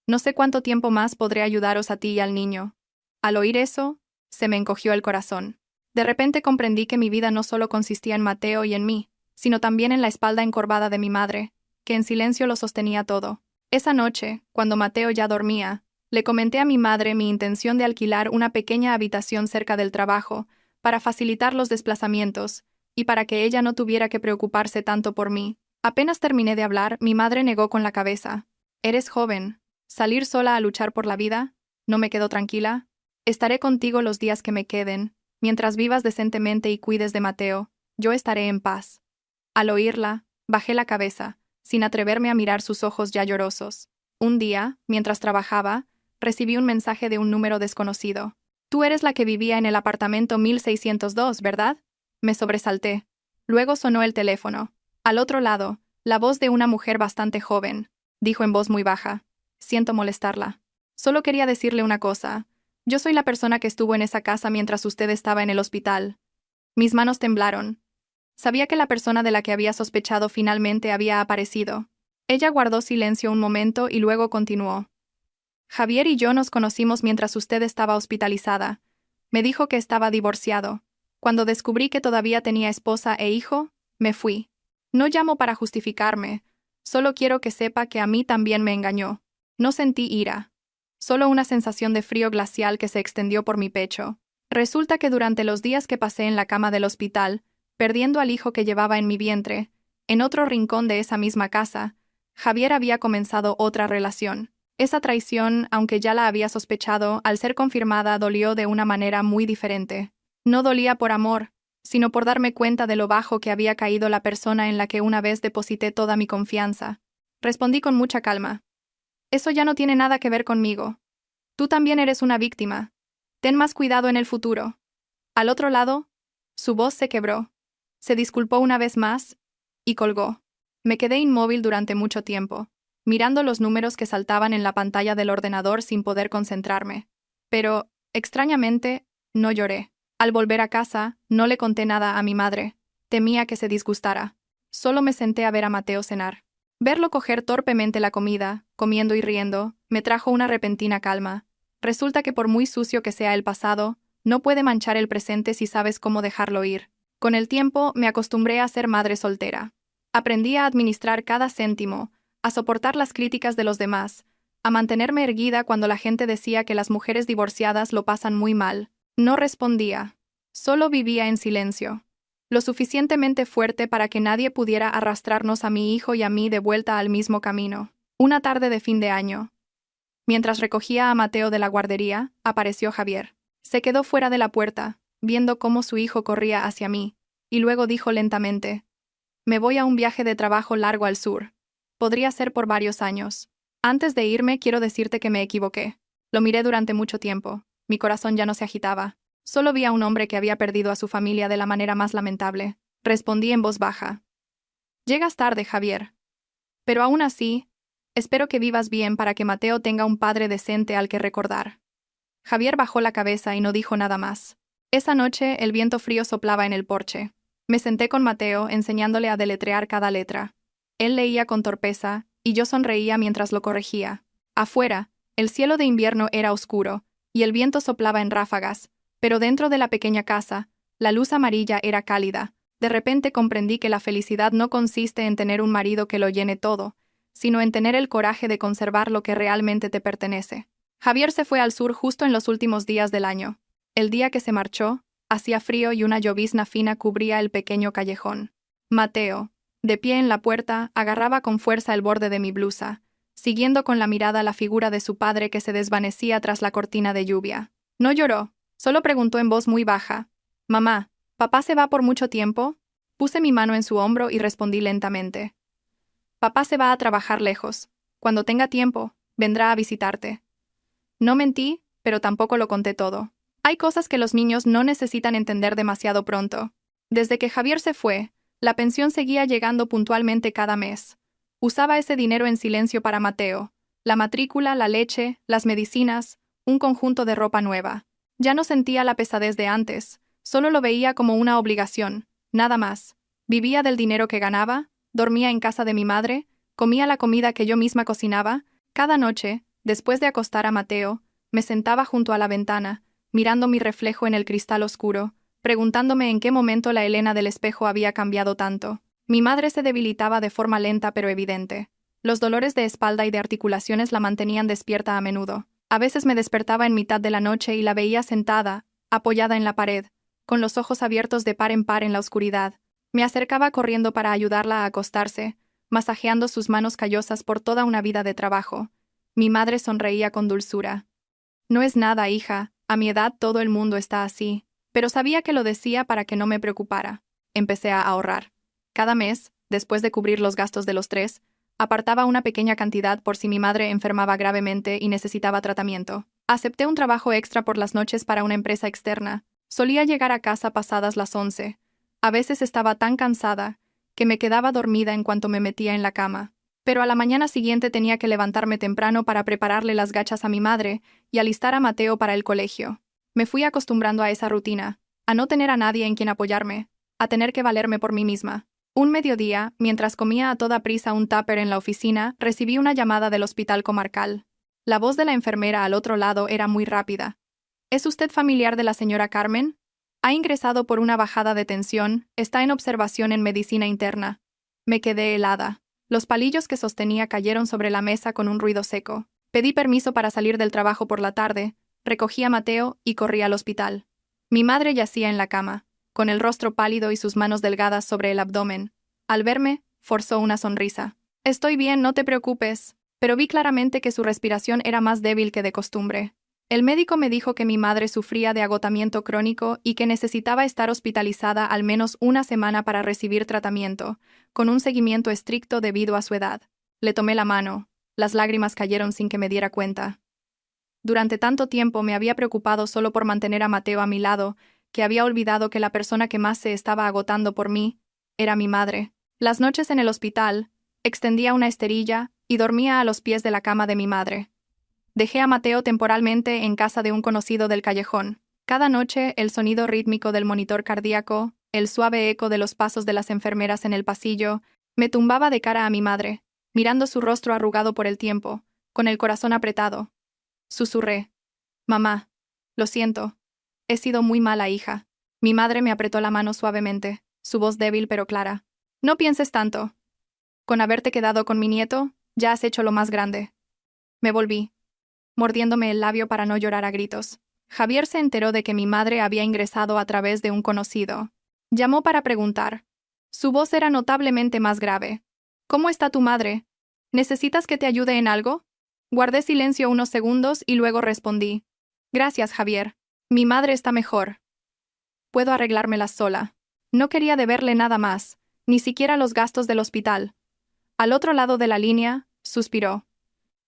S1: No sé cuánto tiempo más podré ayudaros a ti y al niño». Al oír eso, se me encogió el corazón. De repente comprendí que mi vida no solo consistía en Mateo y en mí, sino también en la espalda encorvada de mi madre, que en silencio lo sostenía todo. Esa noche, cuando Mateo ya dormía, le comenté a mi madre mi intención de alquilar una pequeña habitación cerca del trabajo, para facilitar los desplazamientos, y para que ella no tuviera que preocuparse tanto por mí. Apenas terminé de hablar, mi madre negó con la cabeza. «Eres joven. ¿Salir sola a luchar por la vida? No me quedo tranquila. Estaré contigo los días que me queden. Mientras vivas decentemente y cuides de Mateo, yo estaré en paz». Al oírla, bajé la cabeza, sin atreverme a mirar sus ojos ya llorosos. Un día, mientras trabajaba, recibí un mensaje de un número desconocido. «Tú eres la que vivía en el apartamento 1602, ¿verdad?» Me sobresalté. Luego sonó el teléfono. Al otro lado, la voz de una mujer bastante joven. Dijo en voz muy baja: «Siento molestarla. Solo quería decirle una cosa. Yo soy la persona que estuvo en esa casa mientras usted estaba en el hospital». Mis manos temblaron. Sabía que la persona de la que había sospechado finalmente había aparecido. Ella guardó silencio un momento y luego continuó: «Javier y yo nos conocimos mientras usted estaba hospitalizada. Me dijo que estaba divorciado. Cuando descubrí que todavía tenía esposa e hijo, Me fui. No llamo para justificarme, solo quiero que sepa que a mí también me engañó. No sentí ira. Solo una sensación de frío glacial que se extendió por mi pecho. Resulta que durante los días que pasé en la cama del hospital, perdiendo al hijo que llevaba en mi vientre, en otro rincón de esa misma casa, Javier había comenzado otra relación. Esa traición, aunque ya la había sospechado, al ser confirmada dolió de una manera muy diferente. No dolía por amor, sino por darme cuenta de lo bajo que había caído la persona en la que una vez deposité toda mi confianza. Respondí con mucha calma. Eso ya no tiene nada que ver conmigo. Tú también eres una víctima. Ten más cuidado en el futuro. Al otro lado, su voz se quebró. Se disculpó una vez más y colgó. Me quedé inmóvil durante mucho tiempo, mirando los números que saltaban en la pantalla del ordenador sin poder concentrarme. Pero, extrañamente, no lloré. Al volver a casa, no le conté nada a mi madre. Temía que se disgustara. Solo me senté a ver a Mateo cenar. Verlo coger torpemente la comida, comiendo y riendo, me trajo una repentina calma. Resulta que por muy sucio que sea el pasado, no puede manchar el presente si sabes cómo dejarlo ir. Con el tiempo, me acostumbré a ser madre soltera. Aprendí a administrar cada céntimo, a soportar las críticas de los demás, a mantenerme erguida cuando la gente decía que las mujeres divorciadas lo pasan muy mal. No respondía. Solo vivía en silencio. Lo suficientemente fuerte para que nadie pudiera arrastrarnos a mi hijo y a mí de vuelta al mismo camino. Una tarde de fin de año. Mientras recogía a Mateo de la guardería, apareció Javier. Se quedó fuera de la puerta, viendo cómo su hijo corría hacia mí, y luego dijo lentamente: «Me voy a un viaje de trabajo largo al sur. Podría ser por varios años. Antes de irme quiero decirte que me equivoqué». Lo miré durante mucho tiempo. Mi corazón ya no se agitaba. Solo vi a un hombre que había perdido a su familia de la manera más lamentable. Respondí en voz baja: «Llegas tarde, Javier. Pero aún así, espero que vivas bien para que Mateo tenga un padre decente al que recordar». Javier bajó la cabeza y no dijo nada más. Esa noche el viento frío soplaba en el porche. Me senté con Mateo enseñándole a deletrear cada letra. Él leía con torpeza, y yo sonreía mientras lo corregía. Afuera, el cielo de invierno era oscuro, y el viento soplaba en ráfagas, pero dentro de la pequeña casa, la luz amarilla era cálida. De repente comprendí que la felicidad no consiste en tener un marido que lo llene todo, sino en tener el coraje de conservar lo que realmente te pertenece. Javier se fue al sur justo en los últimos días del año. El día que se marchó, hacía frío y una llovizna fina cubría el pequeño callejón. Mateo, de pie en la puerta, agarraba con fuerza el borde de mi blusa, siguiendo con la mirada la figura de su padre que se desvanecía tras la cortina de lluvia. No lloró, solo preguntó en voz muy baja: «Mamá, ¿papá se va por mucho tiempo?». Puse mi mano en su hombro y respondí lentamente: «Papá se va a trabajar lejos. Cuando tenga tiempo, vendrá a visitarte». No mentí, pero tampoco lo conté todo. Hay cosas que los niños no necesitan entender demasiado pronto. Desde que Javier se fue, la pensión seguía llegando puntualmente cada mes. Usaba ese dinero en silencio para Mateo: la matrícula, la leche, las medicinas, un conjunto de ropa nueva. Ya no sentía la pesadez de antes, solo lo veía como una obligación, nada más. Vivía del dinero que ganaba, dormía en casa de mi madre, comía la comida que yo misma cocinaba. Cada noche, después de acostar a Mateo, me sentaba junto a la ventana, mirando mi reflejo en el cristal oscuro, preguntándome en qué momento la Elena del espejo había cambiado tanto. Mi madre se debilitaba de forma lenta pero evidente. Los dolores de espalda y de articulaciones la mantenían despierta a menudo. A veces me despertaba en mitad de la noche y la veía sentada, apoyada en la pared, con los ojos abiertos de par en par en la oscuridad. Me acercaba corriendo para ayudarla a acostarse, masajeando sus manos callosas por toda una vida de trabajo. Mi madre sonreía con dulzura. «No es nada, hija, a mi edad todo el mundo está así», pero sabía que lo decía para que no me preocupara. Empecé a ahorrar. Cada mes, después de cubrir los gastos de los tres, apartaba una pequeña cantidad por si mi madre enfermaba gravemente y necesitaba tratamiento. Acepté un trabajo extra por las noches para una empresa externa. Solía llegar a casa pasadas las 11. A veces estaba tan cansada que me quedaba dormida en cuanto me metía en la cama. Pero a la mañana siguiente tenía que levantarme temprano para prepararle las gachas a mi madre y alistar a Mateo para el colegio. Me fui acostumbrando a esa rutina, a no tener a nadie en quien apoyarme, a tener que valerme por mí misma. Un mediodía, mientras comía a toda prisa un tupper en la oficina, recibí una llamada del hospital comarcal. La voz de la enfermera al otro lado era muy rápida. «¿Es usted familiar de la señora Carmen? Ha ingresado por una bajada de tensión, está en observación en medicina interna. Me quedé helada. Los palillos que sostenía cayeron sobre la mesa con un ruido seco. Pedí permiso para salir del trabajo por la tarde, recogí a Mateo y corrí al hospital. Mi madre yacía en la cama, con el rostro pálido y sus manos delgadas sobre el abdomen. Al verme, forzó una sonrisa. Estoy bien, no te preocupes, pero vi claramente que su respiración era más débil que de costumbre. El médico me dijo que mi madre sufría de agotamiento crónico y que necesitaba estar hospitalizada al menos una semana para recibir tratamiento, con un seguimiento estricto debido a su edad. Le tomé la mano. Las lágrimas cayeron sin que me diera cuenta. Durante tanto tiempo me había preocupado solo por mantener a Mateo a mi lado, que había olvidado que la persona que más se estaba agotando por mí era mi madre. Las noches en el hospital, extendía una esterilla y dormía a los pies de la cama de mi madre. Dejé a Mateo temporalmente en casa de un conocido del callejón. Cada noche, el sonido rítmico del monitor cardíaco, el suave eco de los pasos de las enfermeras en el pasillo, me tumbaba de cara a mi madre, mirando su rostro arrugado por el tiempo, con el corazón apretado. Susurré. Mamá, lo siento. He sido muy mala hija. Mi madre me apretó la mano suavemente, su voz débil pero clara. No pienses tanto. Con haberte quedado con mi nieto, ya has hecho lo más grande. Me volví, mordiéndome el labio para no llorar a gritos. Javier se enteró de que mi madre había ingresado a través de un conocido. Llamó para preguntar. Su voz era notablemente más grave. ¿Cómo está tu madre? ¿Necesitas que te ayude en algo? Guardé silencio unos segundos y luego respondí. Gracias, Javier. Mi madre está mejor. Puedo arreglármela sola. No quería deberle nada más, ni siquiera los gastos del hospital. Al otro lado de la línea, suspiró.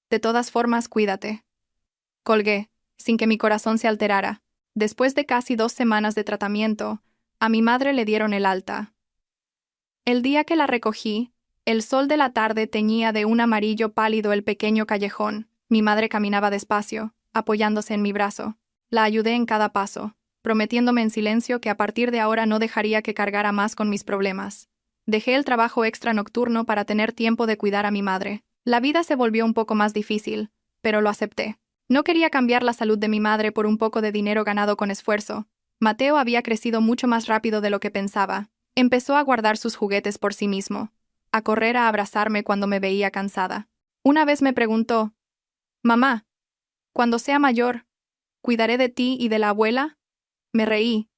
S1: De todas formas, cuídate. Colgué, sin que mi corazón se alterara. Después de casi 2 semanas de tratamiento, a mi madre le dieron el alta. El día que la recogí, el sol de la tarde teñía de un amarillo pálido el pequeño callejón. Mi madre caminaba despacio, apoyándose en mi brazo. La ayudé en cada paso, prometiéndome en silencio que a partir de ahora no dejaría que cargara más con mis problemas. Dejé el trabajo extra nocturno para tener tiempo de cuidar a mi madre. La vida se volvió un poco más difícil, pero lo acepté. No quería cambiar la salud de mi madre por un poco de dinero ganado con esfuerzo. Mateo había crecido mucho más rápido de lo que pensaba. Empezó a guardar sus juguetes por sí mismo, a correr a abrazarme cuando me veía cansada. Una vez me preguntó, «Mamá, cuando sea mayor, ¿cuidaré de ti y de la abuela?» Me reí,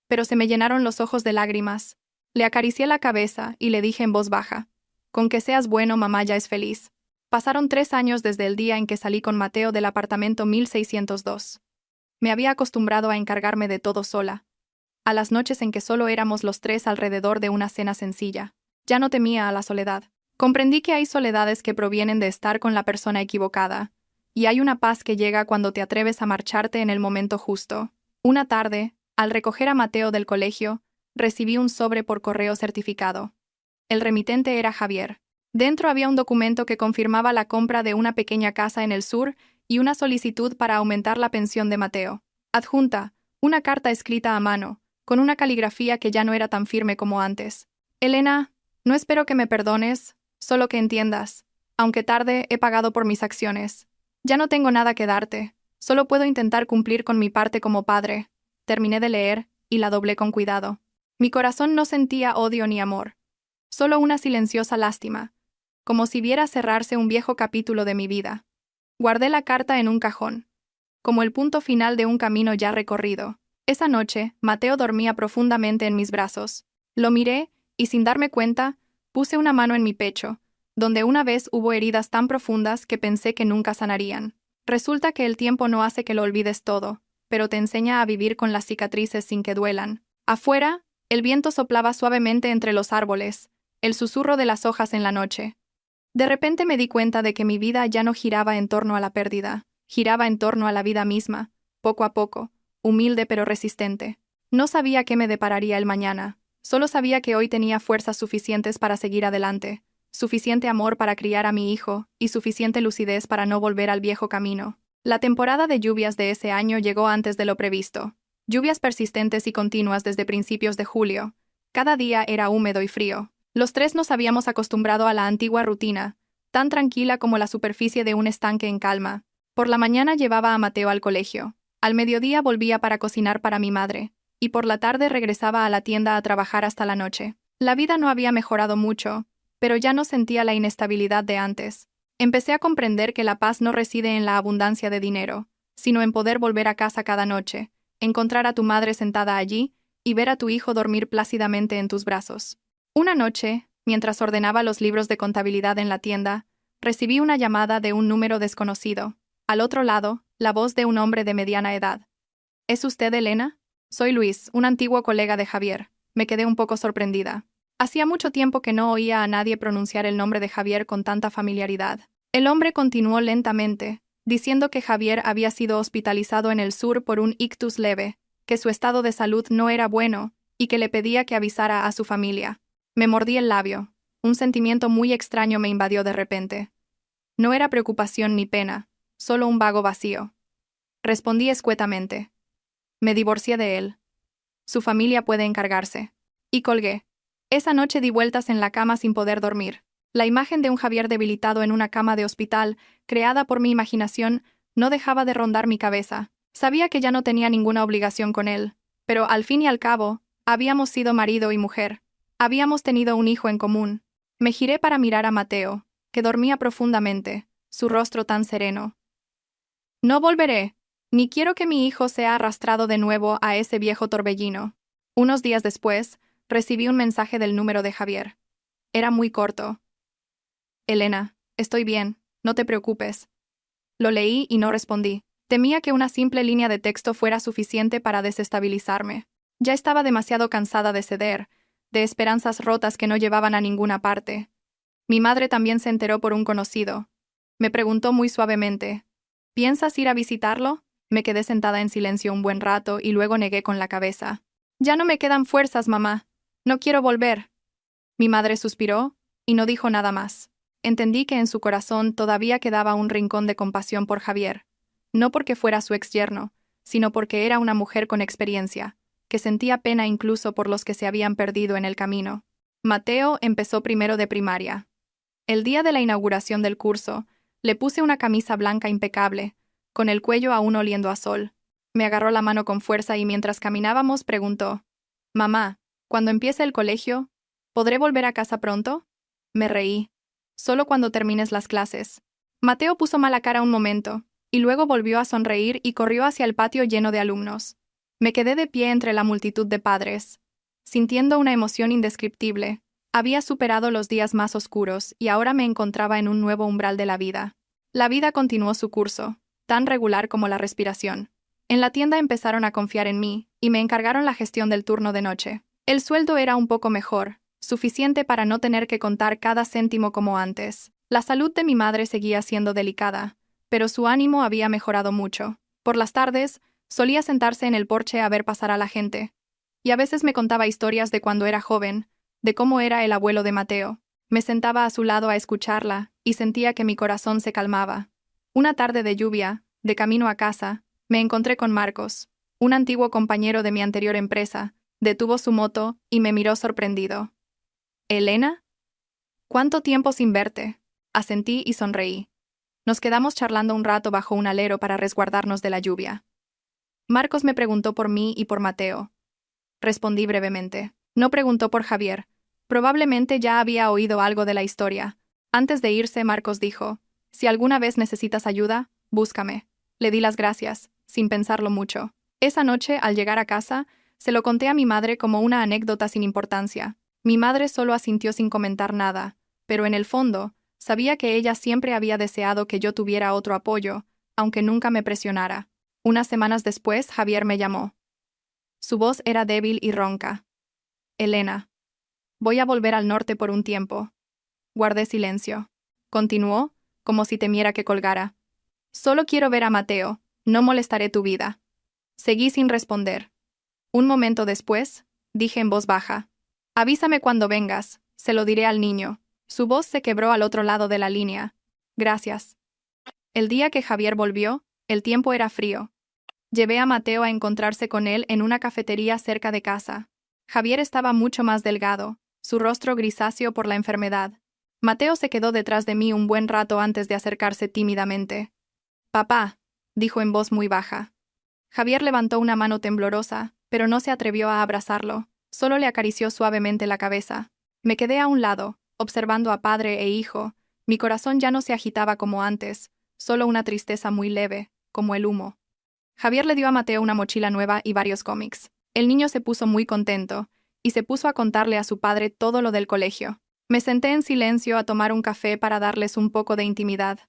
S1: pero se me llenaron los ojos de lágrimas. Le acaricié la cabeza y le dije en voz baja, «Con que seas bueno, mamá ya es feliz». Pasaron 3 años desde el día en que salí con Mateo del apartamento 1602. Me había acostumbrado a encargarme de todo sola. A las noches en que solo éramos los 3 alrededor de una cena sencilla. Ya no temía a la soledad. Comprendí que hay soledades que provienen de estar con la persona equivocada, y hay una paz que llega cuando te atreves a marcharte en el momento justo. Una tarde, al recoger a Mateo del colegio, recibí un sobre por correo certificado. El remitente era Javier. Dentro había un documento que confirmaba la compra de una pequeña casa en el sur y una solicitud para aumentar la pensión de Mateo. Adjunta, una carta escrita a mano, con una caligrafía que ya no era tan firme como antes. Elena, no espero que me perdones, solo que entiendas. Aunque tarde, he pagado por mis acciones. Ya no tengo nada que darte, solo puedo intentar cumplir con mi parte como padre. Terminé de leer y la doblé con cuidado. Mi corazón no sentía odio ni amor, solo una silenciosa lástima, como si viera cerrarse un viejo capítulo de mi vida. Guardé la carta en un cajón, como el punto final de un camino ya recorrido. Esa noche, Mateo dormía profundamente en mis brazos. Lo miré, y sin darme cuenta, puse una mano en mi pecho, donde una vez hubo heridas tan profundas que pensé que nunca sanarían. Resulta que el tiempo no hace que lo olvides todo, pero te enseña a vivir con las cicatrices sin que duelan. Afuera, el viento soplaba suavemente entre los árboles, el susurro de las hojas en la noche. De repente me di cuenta de que mi vida ya no giraba en torno a la pérdida, giraba en torno a la vida misma, poco a poco, humilde pero resistente. No sabía qué me depararía el mañana, solo sabía que hoy tenía fuerzas suficientes para seguir adelante, suficiente amor para criar a mi hijo y suficiente lucidez para no volver al viejo camino. La temporada de lluvias de ese año llegó antes de lo previsto. Lluvias persistentes y continuas desde principios de julio. Cada día era húmedo y frío. Los 3 nos habíamos acostumbrado a la antigua rutina, tan tranquila como la superficie de un estanque en calma. Por la mañana llevaba a Mateo al colegio. Al mediodía volvía para cocinar para mi madre. y por la tarde regresaba a la tienda a trabajar hasta la noche. La vida no había mejorado mucho, pero ya no sentía la inestabilidad de antes. Empecé a comprender que la paz no reside en la abundancia de dinero, sino en poder volver a casa cada noche, encontrar a tu madre sentada allí y ver a tu hijo dormir plácidamente en tus brazos. Una noche, mientras ordenaba los libros de contabilidad en la tienda, recibí una llamada de un número desconocido. Al otro lado, la voz de un hombre de mediana edad. ¿Es usted Elena? Soy Luis, un antiguo colega de Javier. Me quedé un poco sorprendida. Hacía mucho tiempo que no oía a nadie pronunciar el nombre de Javier con tanta familiaridad. El hombre continuó lentamente, diciendo que Javier había sido hospitalizado en el sur por un ictus leve, que su estado de salud no era bueno y que le pedía que avisara a su familia. Me mordí el labio. Un sentimiento muy extraño me invadió de repente. No era preocupación ni pena, solo un vago vacío. Respondí escuetamente. Me divorcié de él. Su familia puede encargarse. Y colgué. Esa noche di vueltas en la cama sin poder dormir. La imagen de un Javier debilitado en una cama de hospital, creada por mi imaginación, no dejaba de rondar mi cabeza. Sabía que ya no tenía ninguna obligación con él, pero al fin y al cabo, habíamos sido marido y mujer. Habíamos tenido un hijo en común. Me giré para mirar a Mateo, que dormía profundamente, su rostro tan sereno. No volveré, ni quiero que mi hijo sea arrastrado de nuevo a ese viejo torbellino. Unos días después, recibí un mensaje del número de Javier. Era muy corto. Elena, estoy bien, no te preocupes. Lo leí y no respondí. Temía que una simple línea de texto fuera suficiente para desestabilizarme. Ya estaba demasiado cansada de ceder, de esperanzas rotas que no llevaban a ninguna parte. Mi madre también se enteró por un conocido. Me preguntó muy suavemente, ¿piensas ir a visitarlo? Me quedé sentada en silencio un buen rato y luego negué con la cabeza. Ya no me quedan fuerzas, mamá. No quiero volver. Mi madre suspiró y no dijo nada más. Entendí que en su corazón todavía quedaba un rincón de compasión por Javier. No porque fuera su exyerno, sino porque era una mujer con experiencia, que sentía pena incluso por los que se habían perdido en el camino. Mateo empezó primero de primaria. El día de la inauguración del curso, le puse una camisa blanca impecable, con el cuello aún oliendo a sol. Me agarró la mano con fuerza y mientras caminábamos preguntó, «Mamá, cuando empiece el colegio, ¿podré volver a casa pronto?» Me reí. «Solo cuando termines las clases». Mateo puso mala cara un momento, y luego volvió a sonreír y corrió hacia el patio lleno de alumnos. Me quedé de pie entre la multitud de padres, sintiendo una emoción indescriptible. Había superado los días más oscuros y ahora me encontraba en un nuevo umbral de la vida. La vida continuó su curso, tan regular como la respiración. En la tienda empezaron a confiar en mí y me encargaron la gestión del turno de noche. El sueldo era un poco mejor, suficiente para no tener que contar cada céntimo como antes. La salud de mi madre seguía siendo delicada, pero su ánimo había mejorado mucho. Por las tardes, solía sentarse en el porche a ver pasar a la gente. Y a veces me contaba historias de cuando era joven, de cómo era el abuelo de Mateo. Me sentaba a su lado a escucharla y sentía que mi corazón se calmaba. Una tarde de lluvia, de camino a casa, me encontré con Marcos, un antiguo compañero de mi anterior empresa. Detuvo su moto y me miró sorprendido. «¿Elena? ¿Cuánto tiempo sin verte?» Asentí y sonreí. Nos quedamos charlando un rato bajo un alero para resguardarnos de la lluvia. Marcos me preguntó por mí y por Mateo. Respondí brevemente. No preguntó por Javier. Probablemente ya había oído algo de la historia. Antes de irse, Marcos dijo, «Si alguna vez necesitas ayuda, búscame». Le di las gracias, sin pensarlo mucho. Esa noche, al llegar a casa, se lo conté a mi madre como una anécdota sin importancia. Mi madre solo asintió sin comentar nada, pero en el fondo, sabía que ella siempre había deseado que yo tuviera otro apoyo, aunque nunca me presionara. Unas semanas después, Javier me llamó. Su voz era débil y ronca. «Elena, voy a volver al norte por un tiempo». Guardé silencio. Continuó, como si temiera que colgara. «Solo quiero ver a Mateo, no molestaré tu vida». Seguí sin responder. Un momento después, dije en voz baja, «Avísame cuando vengas, se lo diré al niño». Su voz se quebró al otro lado de la línea. «Gracias». El día que Javier volvió, el tiempo era frío. Llevé a Mateo a encontrarse con él en una cafetería cerca de casa. Javier estaba mucho más delgado, su rostro grisáceo por la enfermedad. Mateo se quedó detrás de mí un buen rato antes de acercarse tímidamente. «Papá», dijo en voz muy baja. Javier levantó una mano temblorosa, pero no se atrevió a abrazarlo, solo le acarició suavemente la cabeza. Me quedé a un lado, observando a padre e hijo. Mi corazón ya no se agitaba como antes, solo una tristeza muy leve, como el humo. Javier le dio a Mateo una mochila nueva y varios cómics. El niño se puso muy contento, y se puso a contarle a su padre todo lo del colegio. Me senté en silencio a tomar un café para darles un poco de intimidad.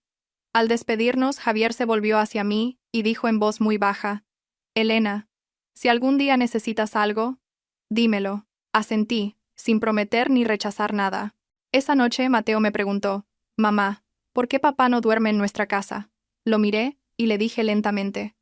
S1: Al despedirnos, Javier se volvió hacia mí y dijo en voz muy baja: «Elena, si algún día necesitas algo, dímelo». Asentí, sin prometer ni rechazar nada. Esa noche Mateo me preguntó: «Mamá, ¿por qué papá no duerme en nuestra casa?». Lo miré y le dije lentamente: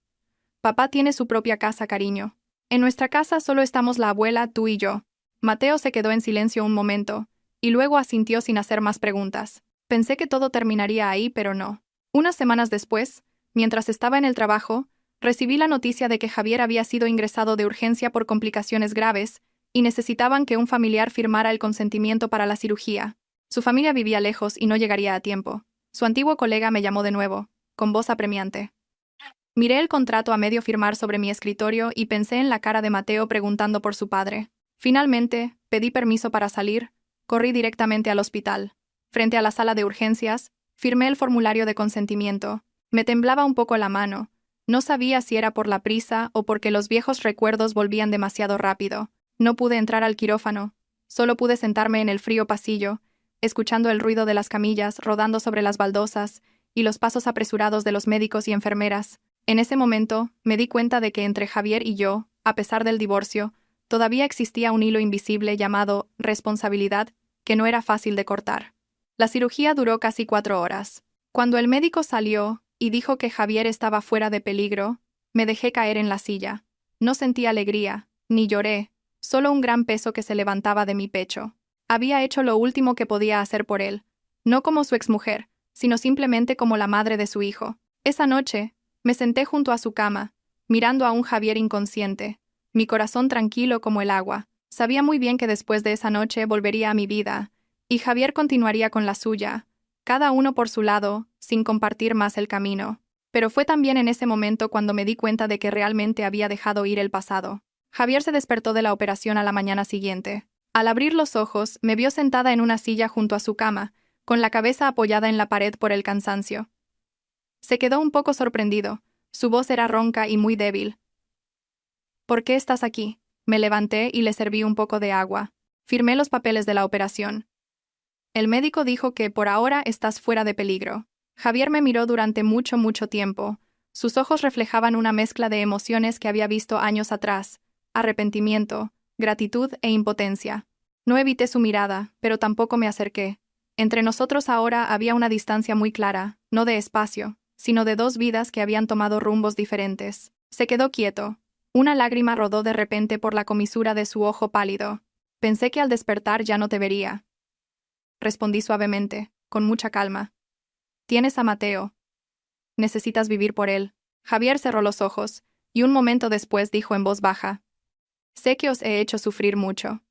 S1: «Papá tiene su propia casa, cariño. En nuestra casa solo estamos la abuela, tú y yo». Mateo se quedó en silencio un momento, y luego asintió sin hacer más preguntas. Pensé que todo terminaría ahí, pero no. Unas semanas después, mientras estaba en el trabajo, recibí la noticia de que Javier había sido ingresado de urgencia por complicaciones graves y necesitaban que un familiar firmara el consentimiento para la cirugía. Su familia vivía lejos y no llegaría a tiempo. Su antiguo colega me llamó de nuevo, con voz apremiante. Miré el contrato a medio firmar sobre mi escritorio y pensé en la cara de Mateo preguntando por su padre. Finalmente, pedí permiso para salir, corrí directamente al hospital. Frente a la sala de urgencias, firmé el formulario de consentimiento. Me temblaba un poco la mano. No sabía si era por la prisa o porque los viejos recuerdos volvían demasiado rápido. No pude entrar al quirófano. Solo pude sentarme en el frío pasillo, escuchando el ruido de las camillas rodando sobre las baldosas y los pasos apresurados de los médicos y enfermeras. En ese momento, me di cuenta de que entre Javier y yo, a pesar del divorcio, todavía existía un hilo invisible llamado responsabilidad que no era fácil de cortar. La cirugía duró casi 4 horas. Cuando el médico salió y dijo que Javier estaba fuera de peligro, me dejé caer en la silla. No sentí alegría, ni lloré, solo un gran peso que se levantaba de mi pecho. Había hecho lo último que podía hacer por él, no como su exmujer, sino simplemente como la madre de su hijo. Esa noche, me senté junto a su cama, mirando a un Javier inconsciente, mi corazón tranquilo como el agua. Sabía muy bien que después de esa noche volvería a mi vida, y Javier continuaría con la suya, cada uno por su lado, sin compartir más el camino. Pero fue también en ese momento cuando me di cuenta de que realmente había dejado ir el pasado. Javier se despertó de la operación a la mañana siguiente. Al abrir los ojos, me vio sentada en una silla junto a su cama, con la cabeza apoyada en la pared por el cansancio. Se quedó un poco sorprendido. Su voz era ronca y muy débil. «¿Por qué estás aquí?». Me levanté y le serví un poco de agua. Firmé los papeles de la operación. «El médico dijo que por ahora estás fuera de peligro». Javier me miró durante mucho tiempo. Sus ojos reflejaban una mezcla de emociones que había visto años atrás: arrepentimiento, gratitud e impotencia. No evité su mirada, pero tampoco me acerqué. Entre nosotros ahora había una distancia muy clara, no de espacio, sino de dos vidas que habían tomado rumbos diferentes. Se quedó quieto. Una lágrima rodó de repente por la comisura de su ojo pálido. «Pensé que al despertar ya no te vería». Respondí suavemente, con mucha calma. «Tienes a Mateo. Necesitas vivir por él». Javier cerró los ojos, y un momento después dijo en voz baja: «Sé que os he hecho sufrir mucho».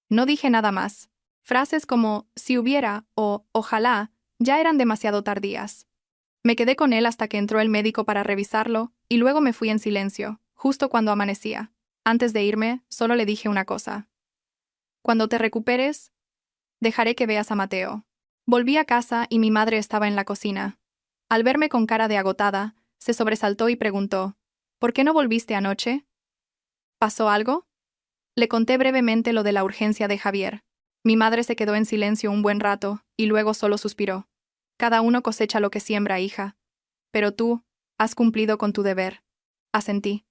S1: No dije nada más. Frases como «si hubiera» o «ojalá» ya eran demasiado tardías. Me quedé con él hasta que entró el médico para revisarlo, y luego me fui en silencio, justo cuando amanecía. Antes de irme, solo le dije una cosa: «Cuando te recuperes, dejaré que veas a Mateo». Volví a casa y mi madre estaba en la cocina. Al verme con cara de agotada, se sobresaltó y preguntó: «¿Por qué no volviste anoche? ¿Pasó algo?». Le conté brevemente lo de la urgencia de Javier. Mi madre se quedó en silencio un buen rato, y luego solo suspiró. «Cada uno cosecha lo que siembra, hija. Pero tú, has cumplido con tu deber». Asentí.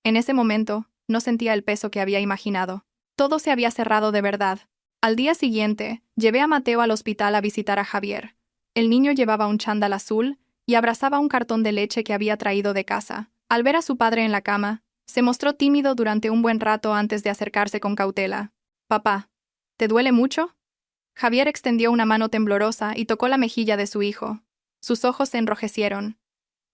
S1: En ese momento, no sentía el peso que había imaginado. Todo se había cerrado de verdad. Al día siguiente, llevé a Mateo al hospital a visitar a Javier. El niño llevaba un chándal azul y abrazaba un cartón de leche que había traído de casa. Al ver a su padre en la cama, se mostró tímido durante un buen rato antes de acercarse con cautela. «Papá, ¿te duele mucho?». Javier extendió una mano temblorosa y tocó la mejilla de su hijo. Sus ojos se enrojecieron.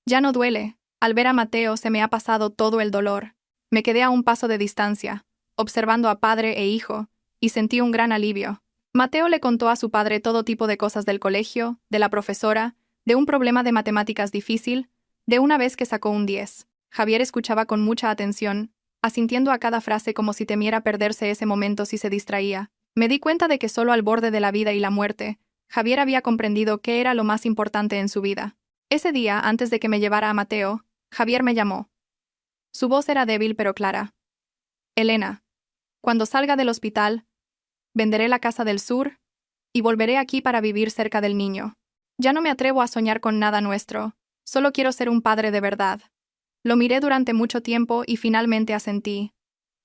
S1: «Ya no duele. Al ver a Mateo se me ha pasado todo el dolor». Me quedé a un paso de distancia, observando a padre e hijo, y sentí un gran alivio. Mateo le contó a su padre todo tipo de cosas del colegio, de la profesora, de un problema de matemáticas difícil, de una vez que sacó un 10. Javier escuchaba con mucha atención, asintiendo a cada frase como si temiera perderse ese momento si se distraía. Me di cuenta de que solo al borde de la vida y la muerte, Javier había comprendido qué era lo más importante en su vida. Ese día, antes de que me llevara a Mateo, Javier me llamó. Su voz era débil pero clara. Elena, cuando salga del hospital, venderé la casa del sur y volveré aquí para vivir cerca del niño. Ya no me atrevo a soñar con nada nuestro, solo quiero ser un padre de verdad. Lo miré durante mucho tiempo y finalmente asentí.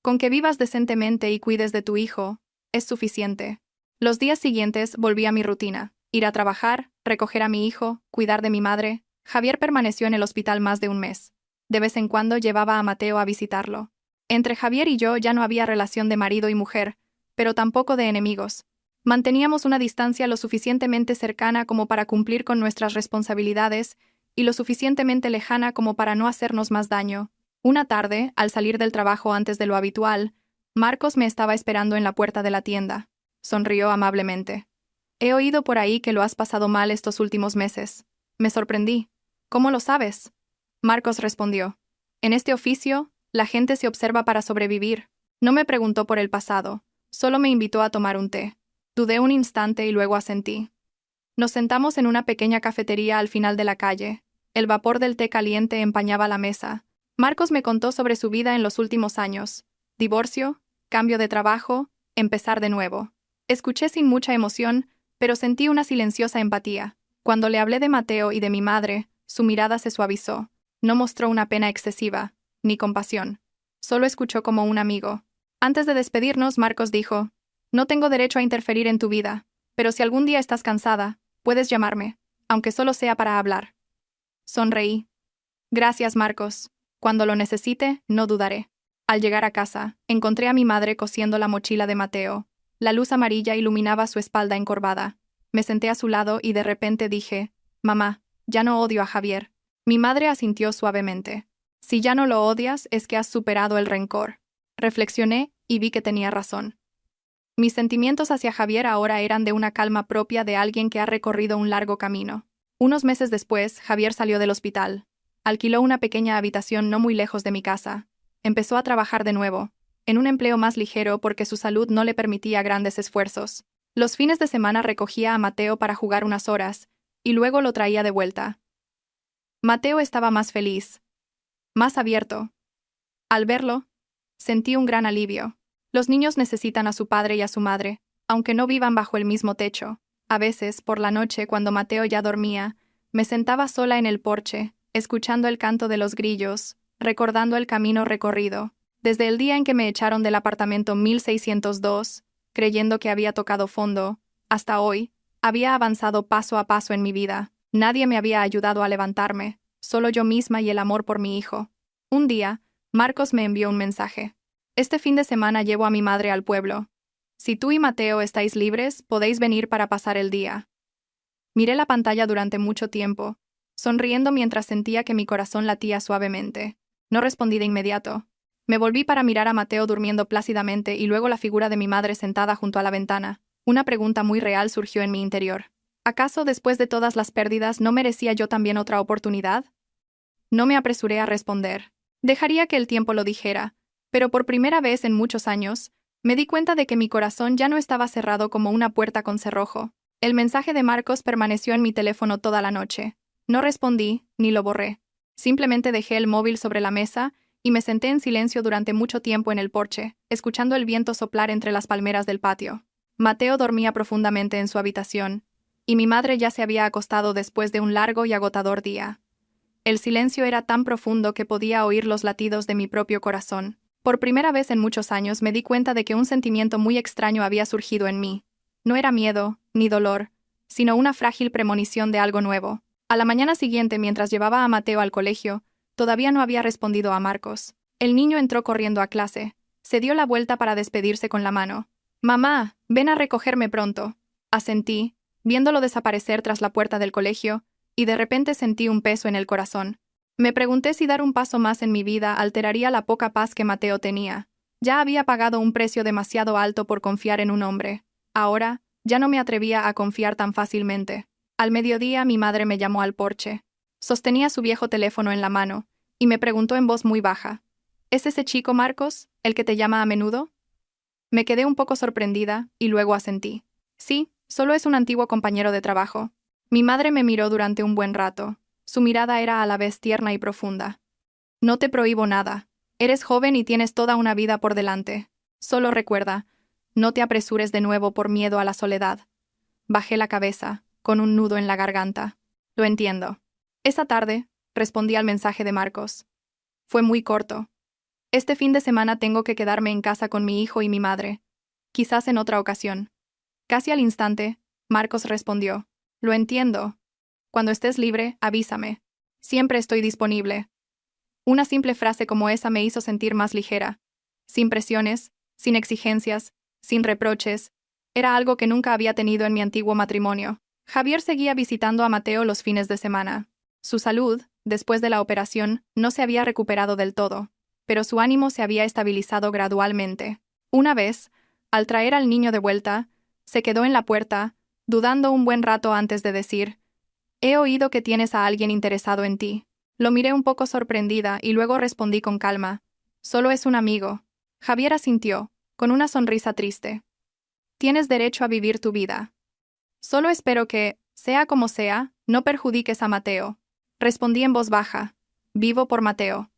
S1: Con que vivas decentemente y cuides de tu hijo, es suficiente. Los días siguientes volví a mi rutina. Ir a trabajar, recoger a mi hijo, cuidar de mi madre. Javier permaneció en el hospital más de un mes. De vez en cuando llevaba a Mateo a visitarlo. Entre Javier y yo ya no había relación de marido y mujer, pero tampoco de enemigos. Manteníamos una distancia lo suficientemente cercana como para cumplir con nuestras responsabilidades y lo suficientemente lejana como para no hacernos más daño. Una tarde, al salir del trabajo antes de lo habitual, Marcos me estaba esperando en la puerta de la tienda. Sonrió amablemente. He oído por ahí que lo has pasado mal estos últimos meses. Me sorprendí. ¿Cómo lo sabes? Marcos respondió. En este oficio, la gente se observa para sobrevivir. No me preguntó por el pasado, solo me invitó a tomar un té. Dudé un instante y luego asentí. Nos sentamos en una pequeña cafetería al final de la calle. El vapor del té caliente empañaba la mesa. Marcos me contó sobre su vida en los últimos años. Divorcio, cambio de trabajo, empezar de nuevo. Escuché sin mucha emoción, pero sentí una silenciosa empatía. Cuando le hablé de Mateo y de mi madre, su mirada se suavizó. No mostró una pena excesiva, ni compasión. Solo escuchó como un amigo. Antes de despedirnos, Marcos dijo, no tengo derecho a interferir en tu vida, pero si algún día estás cansada, puedes llamarme, aunque solo sea para hablar. Sonreí. Gracias, Marcos. Cuando lo necesite, no dudaré. Al llegar a casa, encontré a mi madre cosiendo la mochila de Mateo. La luz amarilla iluminaba su espalda encorvada. Me senté a su lado y de repente dije, mamá, ya no odio a Javier. Mi madre asintió suavemente. Si ya no lo odias, es que has superado el rencor. Reflexioné y vi que tenía razón. Mis sentimientos hacia Javier ahora eran de una calma propia de alguien que ha recorrido un largo camino. Unos meses después, Javier salió del hospital. Alquiló una pequeña habitación no muy lejos de mi casa. Empezó a trabajar de nuevo, en un empleo más ligero porque su salud no le permitía grandes esfuerzos. Los fines de semana recogía a Mateo para jugar unas horas, y luego lo traía de vuelta. Mateo estaba más feliz, más abierto. Al verlo, sentí un gran alivio. Los niños necesitan a su padre y a su madre, aunque no vivan bajo el mismo techo. A veces, por la noche, cuando Mateo ya dormía, me sentaba sola en el porche, escuchando el canto de los grillos, recordando el camino recorrido. Desde el día en que me echaron del apartamento 1602, creyendo que había tocado fondo, hasta hoy, había avanzado paso a paso en mi vida. Nadie me había ayudado a levantarme, solo yo misma y el amor por mi hijo. Un día, Marcos me envió un mensaje. Este fin de semana llevo a mi madre al pueblo. Si tú y Mateo estáis libres, podéis venir para pasar el día. Miré la pantalla durante mucho tiempo, sonriendo mientras sentía que mi corazón latía suavemente. No respondí de inmediato. Me volví para mirar a Mateo durmiendo plácidamente y luego la figura de mi madre sentada junto a la ventana. Una pregunta muy real surgió en mi interior. ¿Acaso después de todas las pérdidas no merecía yo también otra oportunidad? No me apresuré a responder. Dejaría que el tiempo lo dijera, pero por primera vez en muchos años, me di cuenta de que mi corazón ya no estaba cerrado como una puerta con cerrojo. El mensaje de Marcos permaneció en mi teléfono toda la noche. No respondí, ni lo borré. Simplemente dejé el móvil sobre la mesa y me senté en silencio durante mucho tiempo en el porche, escuchando el viento soplar entre las palmeras del patio. Mateo dormía profundamente en su habitación, y mi madre ya se había acostado después de un largo y agotador día. El silencio era tan profundo que podía oír los latidos de mi propio corazón. Por primera vez en muchos años me di cuenta de que un sentimiento muy extraño había surgido en mí. No era miedo, ni dolor, sino una frágil premonición de algo nuevo. A la mañana siguiente, mientras llevaba a Mateo al colegio, todavía no había respondido a Marcos. El niño entró corriendo a clase. Se dio la vuelta para despedirse con la mano. «Mamá, ven a recogerme pronto». Asentí, viéndolo desaparecer tras la puerta del colegio, y de repente sentí un peso en el corazón. Me pregunté si dar un paso más en mi vida alteraría la poca paz que Mateo tenía. Ya había pagado un precio demasiado alto por confiar en un hombre. Ahora, ya no me atrevía a confiar tan fácilmente. Al mediodía mi madre me llamó al porche. Sostenía su viejo teléfono en la mano, y me preguntó en voz muy baja. ¿Es ese chico Marcos, el que te llama a menudo? Me quedé un poco sorprendida, y luego asentí. Sí, solo es un antiguo compañero de trabajo. Mi madre me miró durante un buen rato. Su mirada era a la vez tierna y profunda. No te prohíbo nada. Eres joven y tienes toda una vida por delante. Solo recuerda, no te apresures de nuevo por miedo a la soledad. Bajé la cabeza, con un nudo en la garganta. Lo entiendo. Esa tarde, respondí al mensaje de Marcos. Fue muy corto. Este fin de semana tengo que quedarme en casa con mi hijo y mi madre. Quizás en otra ocasión. Casi al instante, Marcos respondió. Lo entiendo. Cuando estés libre, avísame. Siempre estoy disponible. Una simple frase como esa me hizo sentir más ligera. Sin presiones, sin exigencias, sin reproches. Era algo que nunca había tenido en mi antiguo matrimonio. Javier seguía visitando a Mateo los fines de semana. Su salud, después de la operación, no se había recuperado del todo, pero su ánimo se había estabilizado gradualmente. Una vez, al traer al niño de vuelta, se quedó en la puerta, dudando un buen rato antes de decir: «He oído que tienes a alguien interesado en ti». Lo miré un poco sorprendida y luego respondí con calma: «Solo es un amigo». Javier asintió, con una sonrisa triste. «Tienes derecho a vivir tu vida. Solo espero que, sea como sea, no perjudiques a Mateo». Respondí en voz baja: «Vivo por Mateo».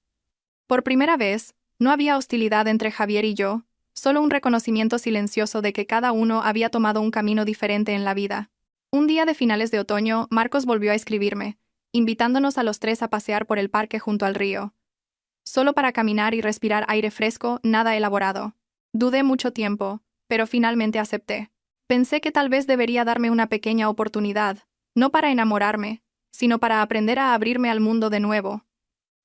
S1: Por primera vez, no había hostilidad entre Javier y yo, solo un reconocimiento silencioso de que cada uno había tomado un camino diferente en la vida. Un día de finales de otoño, Marcos volvió a escribirme, invitándonos a los tres a pasear por el parque junto al río. Solo para caminar y respirar aire fresco, nada elaborado. Dudé mucho tiempo, pero finalmente acepté. Pensé que tal vez debería darme una pequeña oportunidad, no para enamorarme, sino para aprender a abrirme al mundo de nuevo.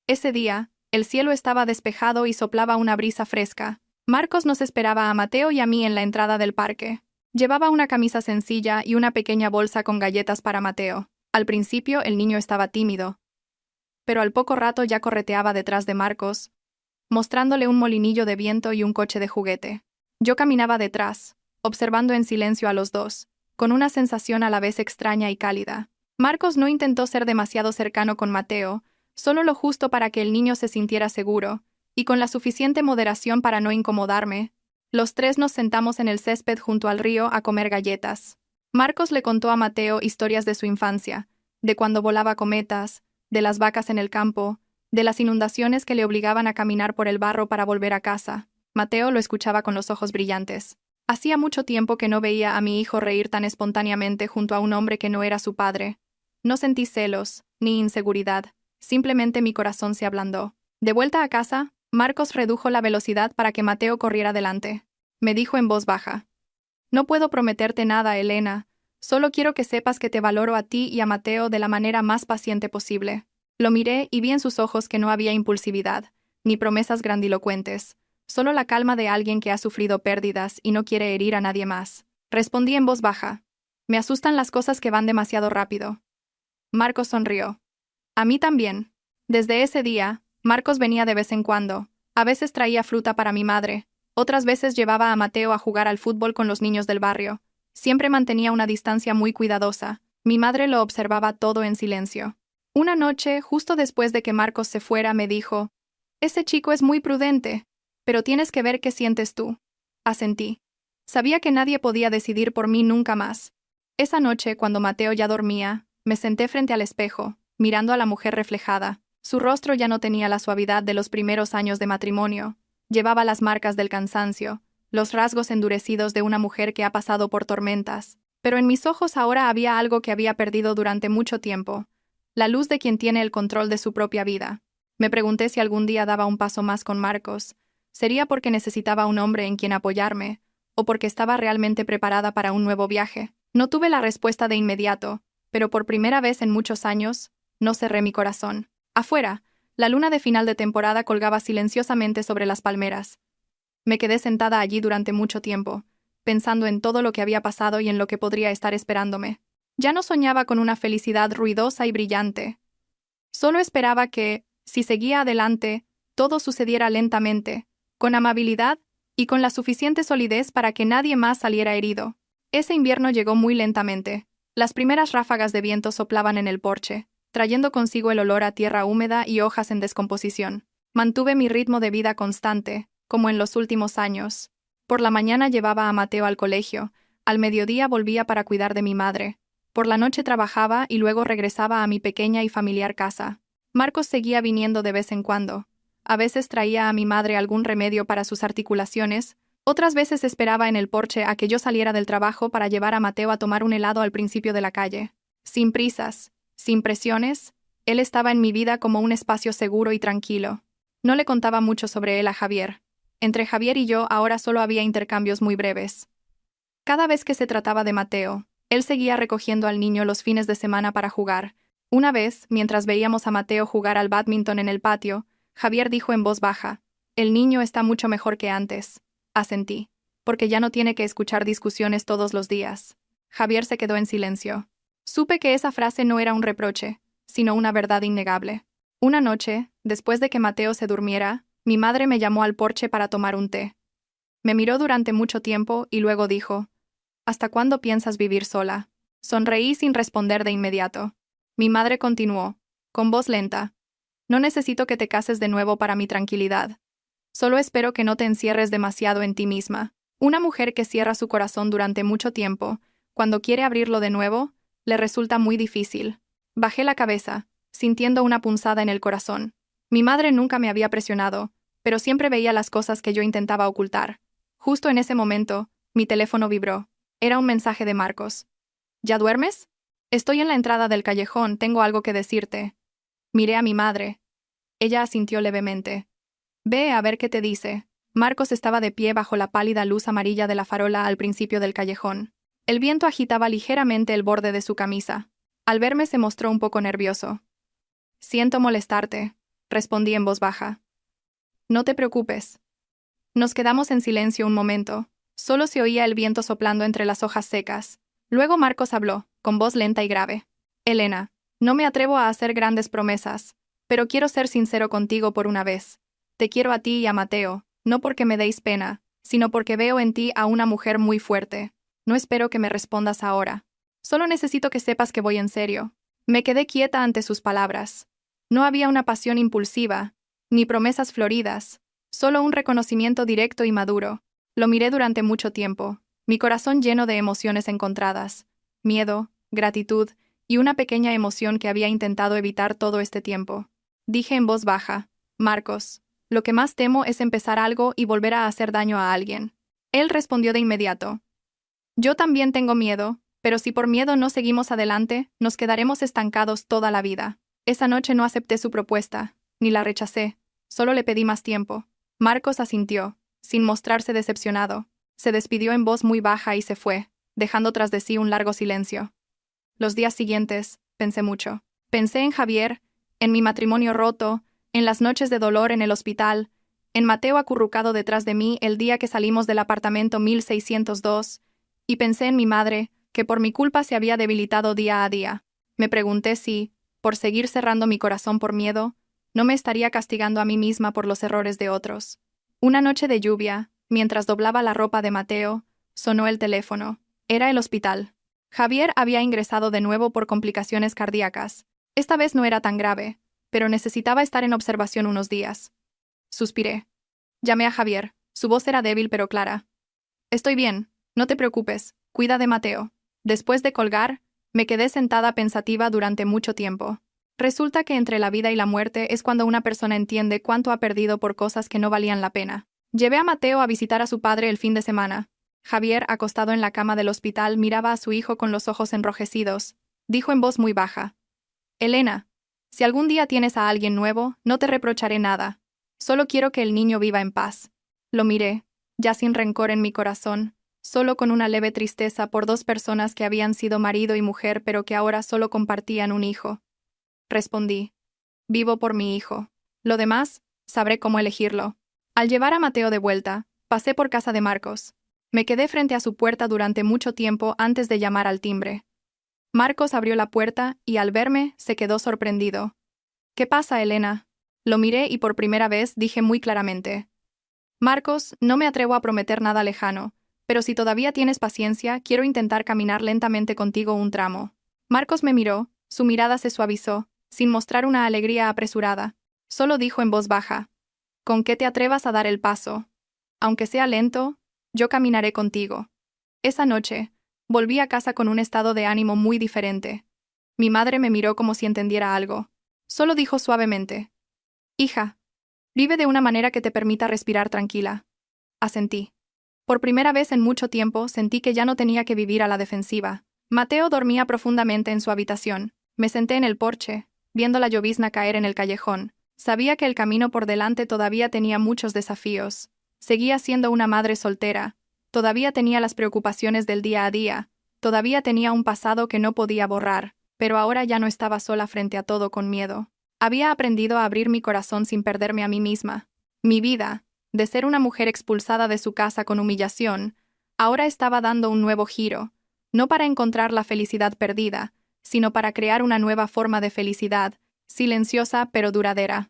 S1: Ese día, el cielo estaba despejado y soplaba una brisa fresca. Marcos nos esperaba a Mateo y a mí en la entrada del parque. Llevaba una camisa sencilla y una pequeña bolsa con galletas para Mateo. Al principio el niño estaba tímido, pero al poco rato ya correteaba detrás de Marcos, mostrándole un molinillo de viento y un coche de juguete. Yo caminaba detrás, observando en silencio a los dos, con una sensación a la vez extraña y cálida. Marcos no intentó ser demasiado cercano con Mateo, solo lo justo para que el niño se sintiera seguro, y con la suficiente moderación para no incomodarme. Los tres nos sentamos en el césped junto al río a comer galletas. Marcos le contó a Mateo historias de su infancia, de cuando volaba cometas, de las vacas en el campo, de las inundaciones que le obligaban a caminar por el barro para volver a casa. Mateo lo escuchaba con los ojos brillantes. Hacía mucho tiempo que no veía a mi hijo reír tan espontáneamente junto a un hombre que no era su padre. No sentí celos, ni inseguridad, simplemente mi corazón se ablandó. De vuelta a casa, Marcos redujo la velocidad para que Mateo corriera delante. Me dijo en voz baja: «No puedo prometerte nada, Elena. Solo quiero que sepas que te valoro a ti y a Mateo de la manera más paciente posible». Lo miré y vi en sus ojos que no había impulsividad, ni promesas grandilocuentes, solo la calma de alguien que ha sufrido pérdidas y no quiere herir a nadie más. Respondí en voz baja: «Me asustan las cosas que van demasiado rápido». Marcos sonrió. «A mí también». Desde ese día, Marcos venía de vez en cuando. A veces traía fruta para mi madre, otras veces llevaba a Mateo a jugar al fútbol con los niños del barrio. Siempre mantenía una distancia muy cuidadosa. Mi madre lo observaba todo en silencio. Una noche, justo después de que Marcos se fuera, me dijo: «Ese chico es muy prudente, pero tienes que ver qué sientes tú». Asentí. Sabía que nadie podía decidir por mí nunca más. Esa noche, cuando Mateo ya dormía, me senté frente al espejo, mirando a la mujer reflejada. Su rostro ya no tenía la suavidad de los primeros años de matrimonio. Llevaba las marcas del cansancio, los rasgos endurecidos de una mujer que ha pasado por tormentas. Pero en mis ojos ahora había algo que había perdido durante mucho tiempo: la luz de quien tiene el control de su propia vida. Me pregunté si algún día daba un paso más con Marcos. ¿Sería porque necesitaba un hombre en quien apoyarme, o porque estaba realmente preparada para un nuevo viaje? No tuve la respuesta de inmediato, pero por primera vez en muchos años, no cerré mi corazón. Afuera, la luna de final de temporada colgaba silenciosamente sobre las palmeras. Me quedé sentada allí durante mucho tiempo, pensando en todo lo que había pasado y en lo que podría estar esperándome. Ya no soñaba con una felicidad ruidosa y brillante. Solo esperaba que, si seguía adelante, todo sucediera lentamente, con amabilidad y con la suficiente solidez para que nadie más saliera herido. Ese invierno llegó muy lentamente. Las primeras ráfagas de viento soplaban en el porche, trayendo consigo el olor a tierra húmeda y hojas en descomposición. Mantuve mi ritmo de vida constante, como en los últimos años. Por la mañana llevaba a Mateo al colegio, al mediodía volvía para cuidar de mi madre. Por la noche trabajaba y luego regresaba a mi pequeña y familiar casa. Marcos seguía viniendo de vez en cuando. A veces traía a mi madre algún remedio para sus articulaciones, otras veces esperaba en el porche a que yo saliera del trabajo para llevar a Mateo a tomar un helado al principio de la calle. Sin prisas, sin presiones, él estaba en mi vida como un espacio seguro y tranquilo. No le contaba mucho sobre él a Javier. Entre Javier y yo ahora solo había intercambios muy breves. Cada vez que se trataba de Mateo, él seguía recogiendo al niño los fines de semana para jugar. Una vez, mientras veíamos a Mateo jugar al bádminton en el patio, Javier dijo en voz baja: «El niño está mucho mejor que antes». Asentí, porque ya no tiene que escuchar discusiones todos los días. Javier se quedó en silencio. Supe que esa frase no era un reproche, sino una verdad innegable. Una noche, después de que Mateo se durmiera, mi madre me llamó al porche para tomar un té. Me miró durante mucho tiempo y luego dijo: «¿Hasta cuándo piensas vivir sola?». Sonreí sin responder de inmediato. Mi madre continuó, con voz lenta: «No necesito que te cases de nuevo para mi tranquilidad. Solo espero que no te encierres demasiado en ti misma. Una mujer que cierra su corazón durante mucho tiempo, cuando quiere abrirlo de nuevo, le resulta muy difícil». Bajé la cabeza, sintiendo una punzada en el corazón. Mi madre nunca me había presionado, pero siempre veía las cosas que yo intentaba ocultar. Justo en ese momento, mi teléfono vibró. Era un mensaje de Marcos. «¿Ya duermes? Estoy en la entrada del callejón, tengo algo que decirte». Miré a mi madre. Ella asintió levemente. «Ve a ver qué te dice». Marcos estaba de pie bajo la pálida luz amarilla de la farola al principio del callejón. El viento agitaba ligeramente el borde de su camisa. Al verme se mostró un poco nervioso. «Siento molestarte», respondí en voz baja. «No te preocupes». Nos quedamos en silencio un momento. Solo se oía el viento soplando entre las hojas secas. Luego Marcos habló, con voz lenta y grave. «Elena, no me atrevo a hacer grandes promesas, pero quiero ser sincero contigo por una vez. Te quiero a ti y a Mateo, no porque me deis pena, sino porque veo en ti a una mujer muy fuerte. No espero que me respondas ahora. Solo necesito que sepas que voy en serio». Me quedé quieta ante sus palabras. No había una pasión impulsiva, ni promesas floridas, solo un reconocimiento directo y maduro. Lo miré durante mucho tiempo, mi corazón lleno de emociones encontradas, miedo, gratitud y una pequeña emoción que había intentado evitar todo este tiempo. Dije en voz baja: «Marcos, lo que más temo es empezar algo y volver a hacer daño a alguien». Él respondió de inmediato: «Yo también tengo miedo, pero si por miedo no seguimos adelante, nos quedaremos estancados toda la vida». Esa noche no acepté su propuesta, ni la rechacé, solo le pedí más tiempo. Marcos asintió, sin mostrarse decepcionado. Se despidió en voz muy baja y se fue, dejando tras de sí un largo silencio. Los días siguientes, pensé mucho. Pensé en Javier, en mi matrimonio roto, en las noches de dolor en el hospital, en Mateo acurrucado detrás de mí el día que salimos del apartamento 1602, y pensé en mi madre, que por mi culpa se había debilitado día a día. Me pregunté si, por seguir cerrando mi corazón por miedo, no me estaría castigando a mí misma por los errores de otros. Una noche de lluvia, mientras doblaba la ropa de Mateo, sonó el teléfono. Era el hospital. Javier había ingresado de nuevo por complicaciones cardíacas. Esta vez no era tan grave, pero necesitaba estar en observación unos días. Suspiré. Llamé a Javier. Su voz era débil pero clara. «Estoy bien, no te preocupes, cuida de Mateo». Después de colgar, me quedé sentada pensativa durante mucho tiempo. Resulta que entre la vida y la muerte es cuando una persona entiende cuánto ha perdido por cosas que no valían la pena. Llevé a Mateo a visitar a su padre el fin de semana. Javier, acostado en la cama del hospital, miraba a su hijo con los ojos enrojecidos. Dijo en voz muy baja: «Elena, si algún día tienes a alguien nuevo, no te reprocharé nada. Solo quiero que el niño viva en paz». Lo miré, ya sin rencor en mi corazón, solo con una leve tristeza por dos personas que habían sido marido y mujer pero que ahora solo compartían un hijo. Respondí: «Vivo por mi hijo. Lo demás, sabré cómo elegirlo». Al llevar a Mateo de vuelta, pasé por casa de Marcos. Me quedé frente a su puerta durante mucho tiempo antes de llamar al timbre. Marcos abrió la puerta y al verme se quedó sorprendido. «¿Qué pasa, Elena?». Lo miré y por primera vez dije muy claramente: «Marcos, no me atrevo a prometer nada lejano, pero si todavía tienes paciencia, quiero intentar caminar lentamente contigo un tramo». Marcos me miró, su mirada se suavizó, sin mostrar una alegría apresurada. Solo dijo en voz baja: con que te atrevas a dar el paso. Aunque sea lento, yo caminaré contigo. Esa noche, volví a casa con un estado de ánimo muy diferente. Mi madre me miró como si entendiera algo. Solo dijo suavemente: «Hija, vive de una manera que te permita respirar tranquila». Asentí. Por primera vez en mucho tiempo sentí que ya no tenía que vivir a la defensiva. Mateo dormía profundamente en su habitación. Me senté en el porche, viendo la llovizna caer en el callejón. Sabía que el camino por delante todavía tenía muchos desafíos. Seguía siendo una madre soltera. Todavía tenía las preocupaciones del día a día. Todavía tenía un pasado que no podía borrar. Pero ahora ya no estaba sola frente a todo con miedo. Había aprendido a abrir mi corazón sin perderme a mí misma. Mi vida, de ser una mujer expulsada de su casa con humillación, ahora estaba dando un nuevo giro, no para encontrar la felicidad perdida, sino para crear una nueva forma de felicidad, silenciosa pero duradera.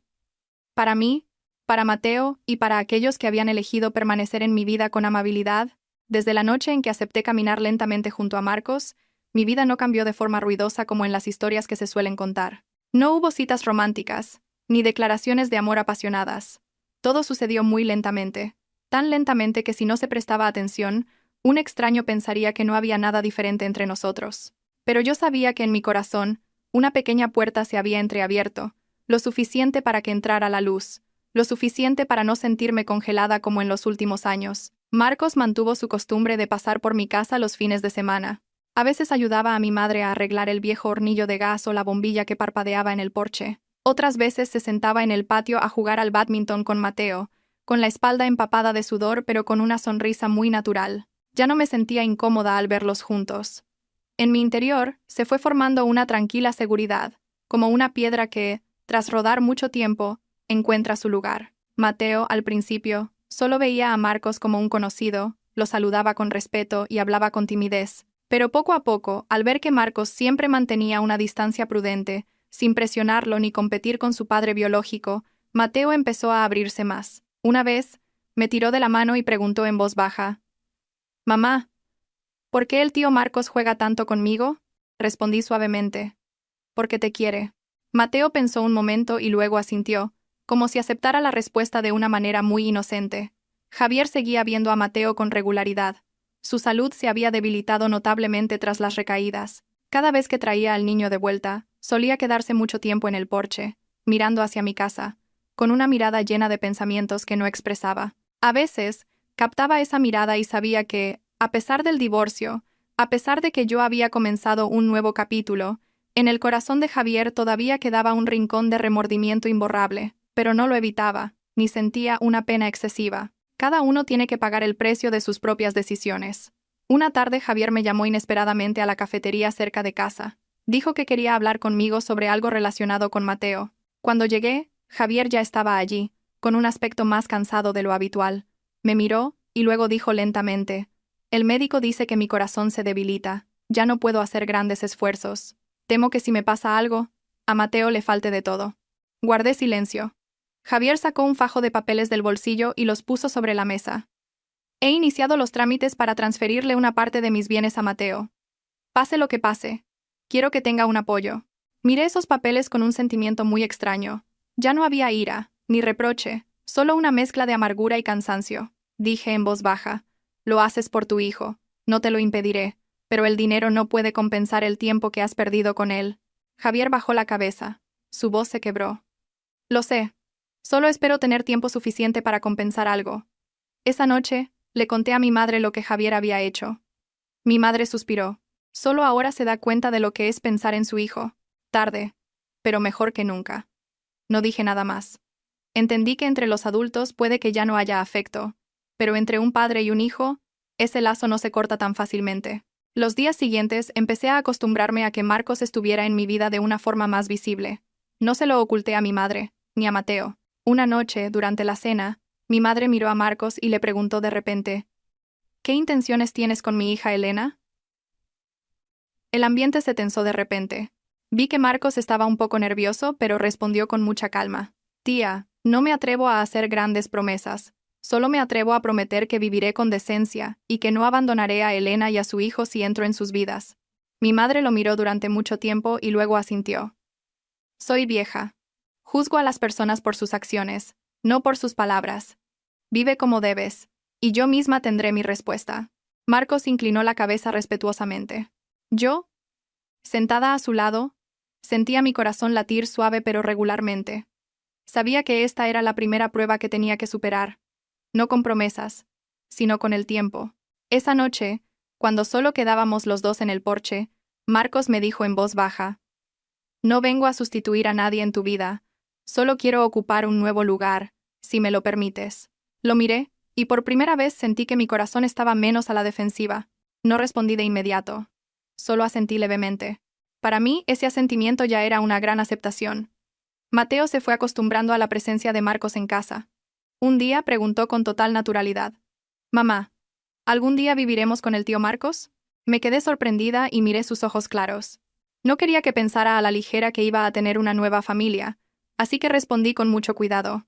S1: Para mí, para Mateo y para aquellos que habían elegido permanecer en mi vida con amabilidad, desde la noche en que acepté caminar lentamente junto a Marcos, mi vida no cambió de forma ruidosa como en las historias que se suelen contar. No hubo citas románticas, ni declaraciones de amor apasionadas. Todo sucedió muy lentamente, tan lentamente que si no se prestaba atención, un extraño pensaría que no había nada diferente entre nosotros. Pero yo sabía que en mi corazón, una pequeña puerta se había entreabierto, lo suficiente para que entrara la luz, lo suficiente para no sentirme congelada como en los últimos años. Marcos mantuvo su costumbre de pasar por mi casa los fines de semana. A veces ayudaba a mi madre a arreglar el viejo hornillo de gas o la bombilla que parpadeaba en el porche. Otras veces se sentaba en el patio a jugar al bádminton con Mateo, con la espalda empapada de sudor pero con una sonrisa muy natural. Ya no me sentía incómoda al verlos juntos. En mi interior se fue formando una tranquila seguridad, como una piedra que, tras rodar mucho tiempo, encuentra su lugar. Mateo, al principio, solo veía a Marcos como un conocido, lo saludaba con respeto y hablaba con timidez. Pero poco a poco, al ver que Marcos siempre mantenía una distancia prudente, sin presionarlo ni competir con su padre biológico, Mateo empezó a abrirse más. Una vez, me tiró de la mano y preguntó en voz baja: «Mamá, ¿por qué el tío Marcos juega tanto conmigo?». Respondí suavemente: «Porque te quiere». Mateo pensó un momento y luego asintió, como si aceptara la respuesta de una manera muy inocente. Javier seguía viendo a Mateo con regularidad. Su salud se había debilitado notablemente tras las recaídas. Cada vez que traía al niño de vuelta, solía quedarse mucho tiempo en el porche, mirando hacia mi casa, con una mirada llena de pensamientos que no expresaba. A veces, captaba esa mirada y sabía que, a pesar del divorcio, a pesar de que yo había comenzado un nuevo capítulo, en el corazón de Javier todavía quedaba un rincón de remordimiento imborrable, pero no lo evitaba, ni sentía una pena excesiva. Cada uno tiene que pagar el precio de sus propias decisiones. Una tarde Javier me llamó inesperadamente a la cafetería cerca de casa. Dijo que quería hablar conmigo sobre algo relacionado con Mateo. Cuando llegué, Javier ya estaba allí, con un aspecto más cansado de lo habitual. Me miró, y luego dijo lentamente: «El médico dice que mi corazón se debilita. Ya no puedo hacer grandes esfuerzos. Temo que si me pasa algo, a Mateo le falte de todo». Guardé silencio. Javier sacó un fajo de papeles del bolsillo y los puso sobre la mesa. «He iniciado los trámites para transferirle una parte de mis bienes a Mateo. Pase lo que pase, quiero que tenga un apoyo». Miré esos papeles con un sentimiento muy extraño. Ya no había ira, ni reproche, solo una mezcla de amargura y cansancio. Dije en voz baja: «Lo haces por tu hijo, no te lo impediré, pero el dinero no puede compensar el tiempo que has perdido con él». Javier bajó la cabeza. Su voz se quebró. «Lo sé. Solo espero tener tiempo suficiente para compensar algo». Esa noche, le conté a mi madre lo que Javier había hecho. Mi madre suspiró. Solo ahora se da cuenta de lo que es pensar en su hijo. Tarde, pero mejor que nunca. No dije nada más. Entendí que entre los adultos puede que ya no haya afecto, pero entre un padre y un hijo, ese lazo no se corta tan fácilmente. Los días siguientes empecé a acostumbrarme a que Marcos estuviera en mi vida de una forma más visible. No se lo oculté a mi madre, ni a Mateo. Una noche, durante la cena, mi madre miró a Marcos y le preguntó de repente: «¿Qué intenciones tienes con mi hija Elena?». El ambiente se tensó de repente. Vi que Marcos estaba un poco nervioso, pero respondió con mucha calma: «Tía, no me atrevo a hacer grandes promesas. Solo me atrevo a prometer que viviré con decencia y que no abandonaré a Elena y a su hijo si entro en sus vidas». Mi madre lo miró durante mucho tiempo y luego asintió. «Soy vieja. Juzgo a las personas por sus acciones, no por sus palabras. Vive como debes, y yo misma tendré mi respuesta. Marcos inclinó la cabeza respetuosamente. Yo, sentada a su lado, sentía mi corazón latir suave pero regularmente. Sabía que esta era la primera prueba que tenía que superar, no con promesas, sino con el tiempo. Esa noche, cuando solo quedábamos los dos en el porche, Marcos me dijo en voz baja: no vengo a sustituir a nadie en tu vida, solo quiero ocupar un nuevo lugar, si me lo permites. Lo miré, y por primera vez sentí que mi corazón estaba menos a la defensiva. No respondí de inmediato. Solo asentí levemente. Para mí, ese asentimiento ya era una gran aceptación. Mateo se fue acostumbrando a la presencia de Marcos en casa. Un día preguntó con total naturalidad: «Mamá, ¿algún día viviremos con el tío Marcos?» Me quedé sorprendida y miré sus ojos claros. No quería que pensara a la ligera que iba a tener una nueva familia, así que respondí con mucho cuidado: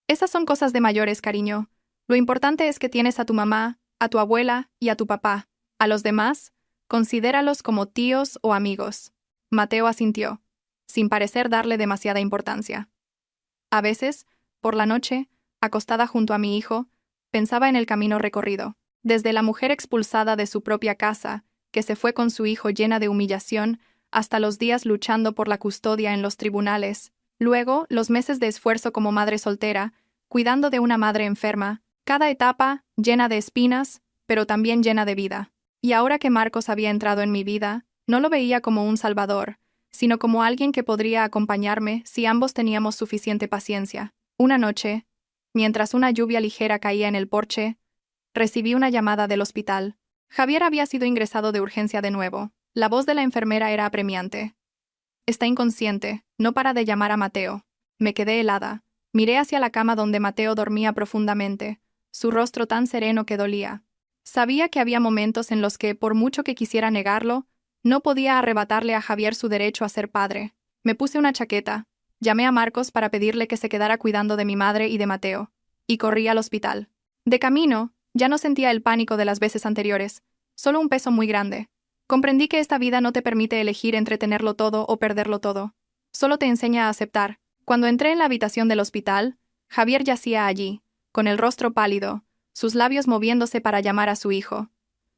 S1: «Esas son cosas de mayores, cariño. Lo importante es que tienes a tu mamá, a tu abuela y a tu papá. A los demás, considéralos como tíos o amigos». Mateo asintió, sin parecer darle demasiada importancia. A veces, por la noche, acostada junto a mi hijo, pensaba en el camino recorrido, desde la mujer expulsada de su propia casa, que se fue con su hijo llena de humillación, hasta los días luchando por la custodia en los tribunales, luego los meses de esfuerzo como madre soltera, cuidando de una madre enferma, cada etapa llena de espinas, pero también llena de vida. Y ahora que Marcos había entrado en mi vida, no lo veía como un salvador, sino como alguien que podría acompañarme si ambos teníamos suficiente paciencia. Una noche, mientras una lluvia ligera caía en el porche, recibí una llamada del hospital. Javier había sido ingresado de urgencia de nuevo. La voz de la enfermera era apremiante. «Está inconsciente, no para de llamar a Mateo». Me quedé helada. Miré hacia la cama donde Mateo dormía profundamente, su rostro tan sereno que dolía. Sabía que había momentos en los que, por mucho que quisiera negarlo, no podía arrebatarle a Javier su derecho a ser padre. Me puse una chaqueta, llamé a Marcos para pedirle que se quedara cuidando de mi madre y de Mateo, y corrí al hospital. De camino, ya no sentía el pánico de las veces anteriores, solo un peso muy grande. Comprendí que esta vida no te permite elegir entre tenerlo todo o perderlo todo. Solo te enseña a aceptar. Cuando entré en la habitación del hospital, Javier yacía allí, con el rostro pálido, sus labios moviéndose para llamar a su hijo.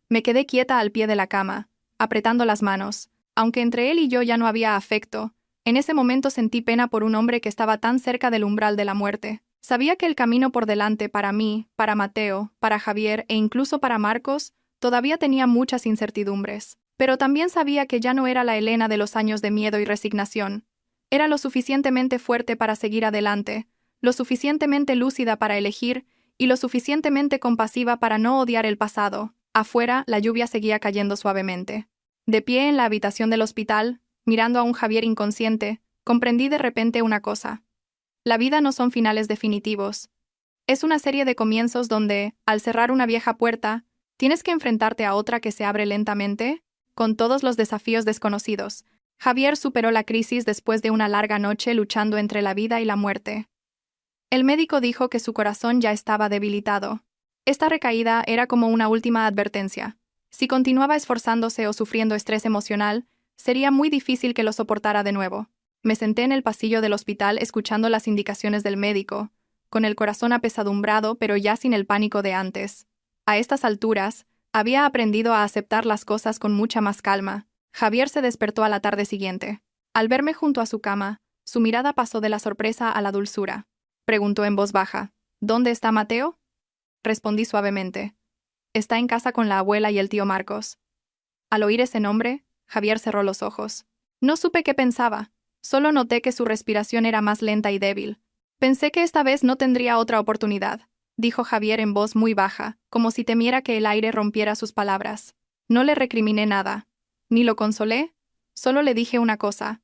S1: Me quedé quieta al pie de la cama, apretando las manos. Aunque entre él y yo ya no había afecto, en ese momento sentí pena por un hombre que estaba tan cerca del umbral de la muerte. Sabía que el camino por delante para mí, para Mateo, para Javier e incluso para Marcos, todavía tenía muchas incertidumbres. Pero también sabía que ya no era la Elena de los años de miedo y resignación. Era lo suficientemente fuerte para seguir adelante, lo suficientemente lúcida para elegir y lo suficientemente compasiva para no odiar el pasado. Afuera, la lluvia seguía cayendo suavemente. De pie en la habitación del hospital, mirando a un Javier inconsciente, comprendí de repente una cosa. La vida no son finales definitivos. Es una serie de comienzos donde, al cerrar una vieja puerta, tienes que enfrentarte a otra que se abre lentamente, con todos los desafíos desconocidos. Javier superó la crisis después de una larga noche luchando entre la vida y la muerte. El médico dijo que su corazón ya estaba debilitado. Esta recaída era como una última advertencia. Si continuaba esforzándose o sufriendo estrés emocional, sería muy difícil que lo soportara de nuevo. Me senté en el pasillo del hospital escuchando las indicaciones del médico, con el corazón apesadumbrado pero ya sin el pánico de antes. A estas alturas, había aprendido a aceptar las cosas con mucha más calma. Javier se despertó a la tarde siguiente. Al verme junto a su cama, su mirada pasó de la sorpresa a la dulzura. Preguntó en voz baja: «¿Dónde está Mateo?» Respondí suavemente: «Está en casa con la abuela y el tío Marcos». Al oír ese nombre, Javier cerró los ojos. No supe qué pensaba, solo noté que su respiración era más lenta y débil. «Pensé que esta vez no tendría otra oportunidad», dijo Javier en voz muy baja, como si temiera que el aire rompiera sus palabras. No le recriminé nada, ni lo consolé, solo le dije una cosa: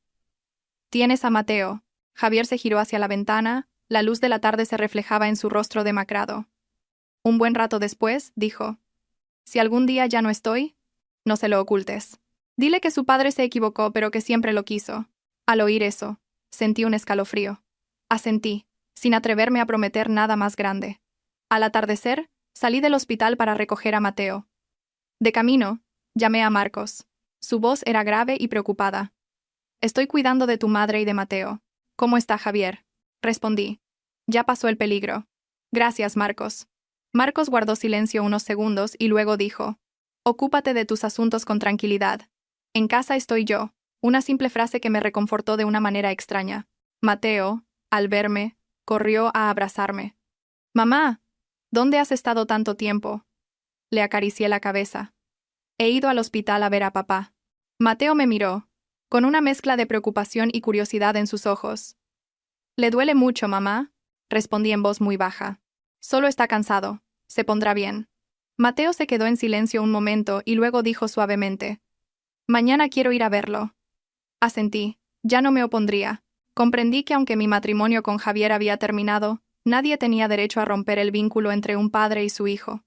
S1: «Tienes a Mateo». Javier se giró hacia la ventana, la luz de la tarde se reflejaba en su rostro demacrado. Un buen rato después, dijo: «Si algún día ya no estoy, no se lo ocultes. Dile que su padre se equivocó pero que siempre lo quiso». Al oír eso, sentí un escalofrío. Asentí, sin atreverme a prometer nada más grande. Al atardecer, salí del hospital para recoger a Mateo. De camino, llamé a Marcos. Su voz era grave y preocupada. «Estoy cuidando de tu madre y de Mateo». «¿Cómo está Javier?», respondí. Ya pasó el peligro. Gracias, Marcos. Marcos guardó silencio unos segundos y luego dijo: ocúpate de tus asuntos con tranquilidad. En casa estoy yo. Una simple frase que me reconfortó de una manera extraña. Mateo, al verme, corrió a abrazarme. Mamá, ¿dónde has estado tanto tiempo? Le acaricié la cabeza. He ido al hospital a ver a papá. Mateo me miró, con una mezcla de preocupación y curiosidad en sus ojos. ¿Le duele mucho, mamá? Respondí en voz muy baja. Solo está cansado. Se pondrá bien. Mateo se quedó en silencio un momento y luego dijo suavemente: mañana quiero ir a verlo. Asentí. Ya no me opondría. Comprendí que aunque mi matrimonio con Javier había terminado, nadie tenía derecho a romper el vínculo entre un padre y su hijo.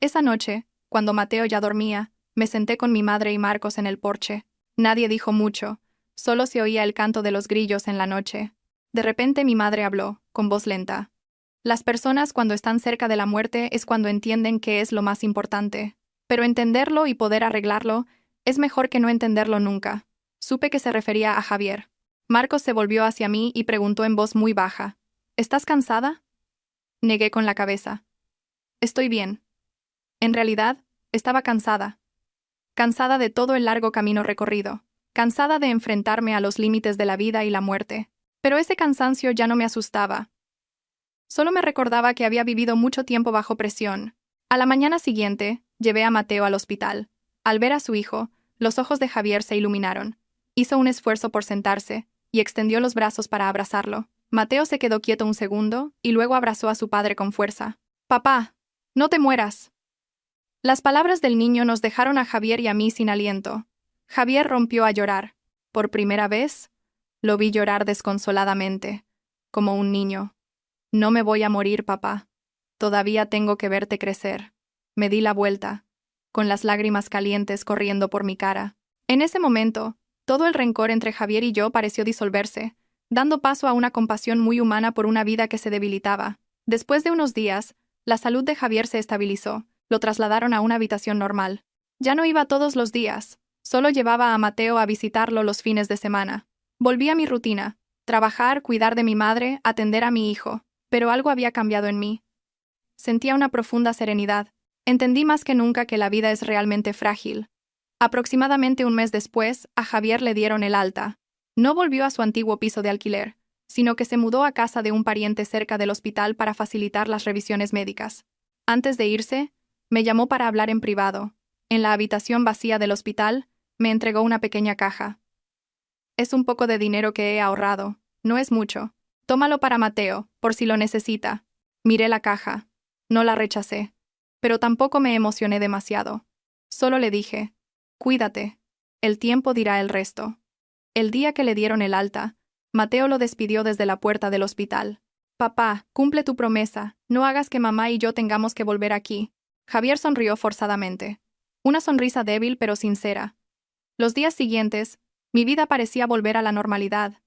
S1: Esa noche, cuando Mateo ya dormía, me senté con mi madre y Marcos en el porche. Nadie dijo mucho, solo se oía el canto de los grillos en la noche. De repente mi madre habló, con voz lenta. Las personas cuando están cerca de la muerte es cuando entienden qué es lo más importante. Pero entenderlo y poder arreglarlo es mejor que no entenderlo nunca. Supe que se refería a Javier. Marcos se volvió hacia mí y preguntó en voz muy baja: ¿estás cansada? Negué con la cabeza. Estoy bien. En realidad, estaba cansada. Cansada de todo el largo camino recorrido. Cansada de enfrentarme a los límites de la vida y la muerte. Pero ese cansancio ya no me asustaba. Solo me recordaba que había vivido mucho tiempo bajo presión. A la mañana siguiente, llevé a Mateo al hospital. Al ver a su hijo, los ojos de Javier se iluminaron. Hizo un esfuerzo por sentarse, y extendió los brazos para abrazarlo. Mateo se quedó quieto un segundo, y luego abrazó a su padre con fuerza. «Papá, no te mueras». Las palabras del niño nos dejaron a Javier y a mí sin aliento. Javier rompió a llorar. Por primera vez, lo vi llorar desconsoladamente, como un niño. «No me voy a morir, papá. Todavía tengo que verte crecer». Me di la vuelta, con las lágrimas calientes corriendo por mi cara. En ese momento, todo el rencor entre Javier y yo pareció disolverse, dando paso a una compasión muy humana por una vida que se debilitaba. Después de unos días, la salud de Javier se estabilizó. Lo trasladaron a una habitación normal. Ya no iba todos los días, solo llevaba a Mateo a visitarlo los fines de semana. Volví a mi rutina: trabajar, cuidar de mi madre, atender a mi hijo. Pero algo había cambiado en mí. Sentía una profunda serenidad. Entendí más que nunca que la vida es realmente frágil. Aproximadamente un mes después, a Javier le dieron el alta. No volvió a su antiguo piso de alquiler, sino que se mudó a casa de un pariente cerca del hospital para facilitar las revisiones médicas. Antes de irse, me llamó para hablar en privado. En la habitación vacía del hospital, me entregó una pequeña caja. «Es un poco de dinero que he ahorrado. No es mucho. Tómalo para Mateo, por si lo necesita». Miré la caja. No la rechacé. Pero tampoco me emocioné demasiado. Solo le dije: «Cuídate. El tiempo dirá el resto». El día que le dieron el alta, Mateo lo despidió desde la puerta del hospital. «Papá, cumple tu promesa. No hagas que mamá y yo tengamos que volver aquí». Javier sonrió forzadamente. Una sonrisa débil pero sincera. Los días siguientes, mi vida parecía volver a la normalidad.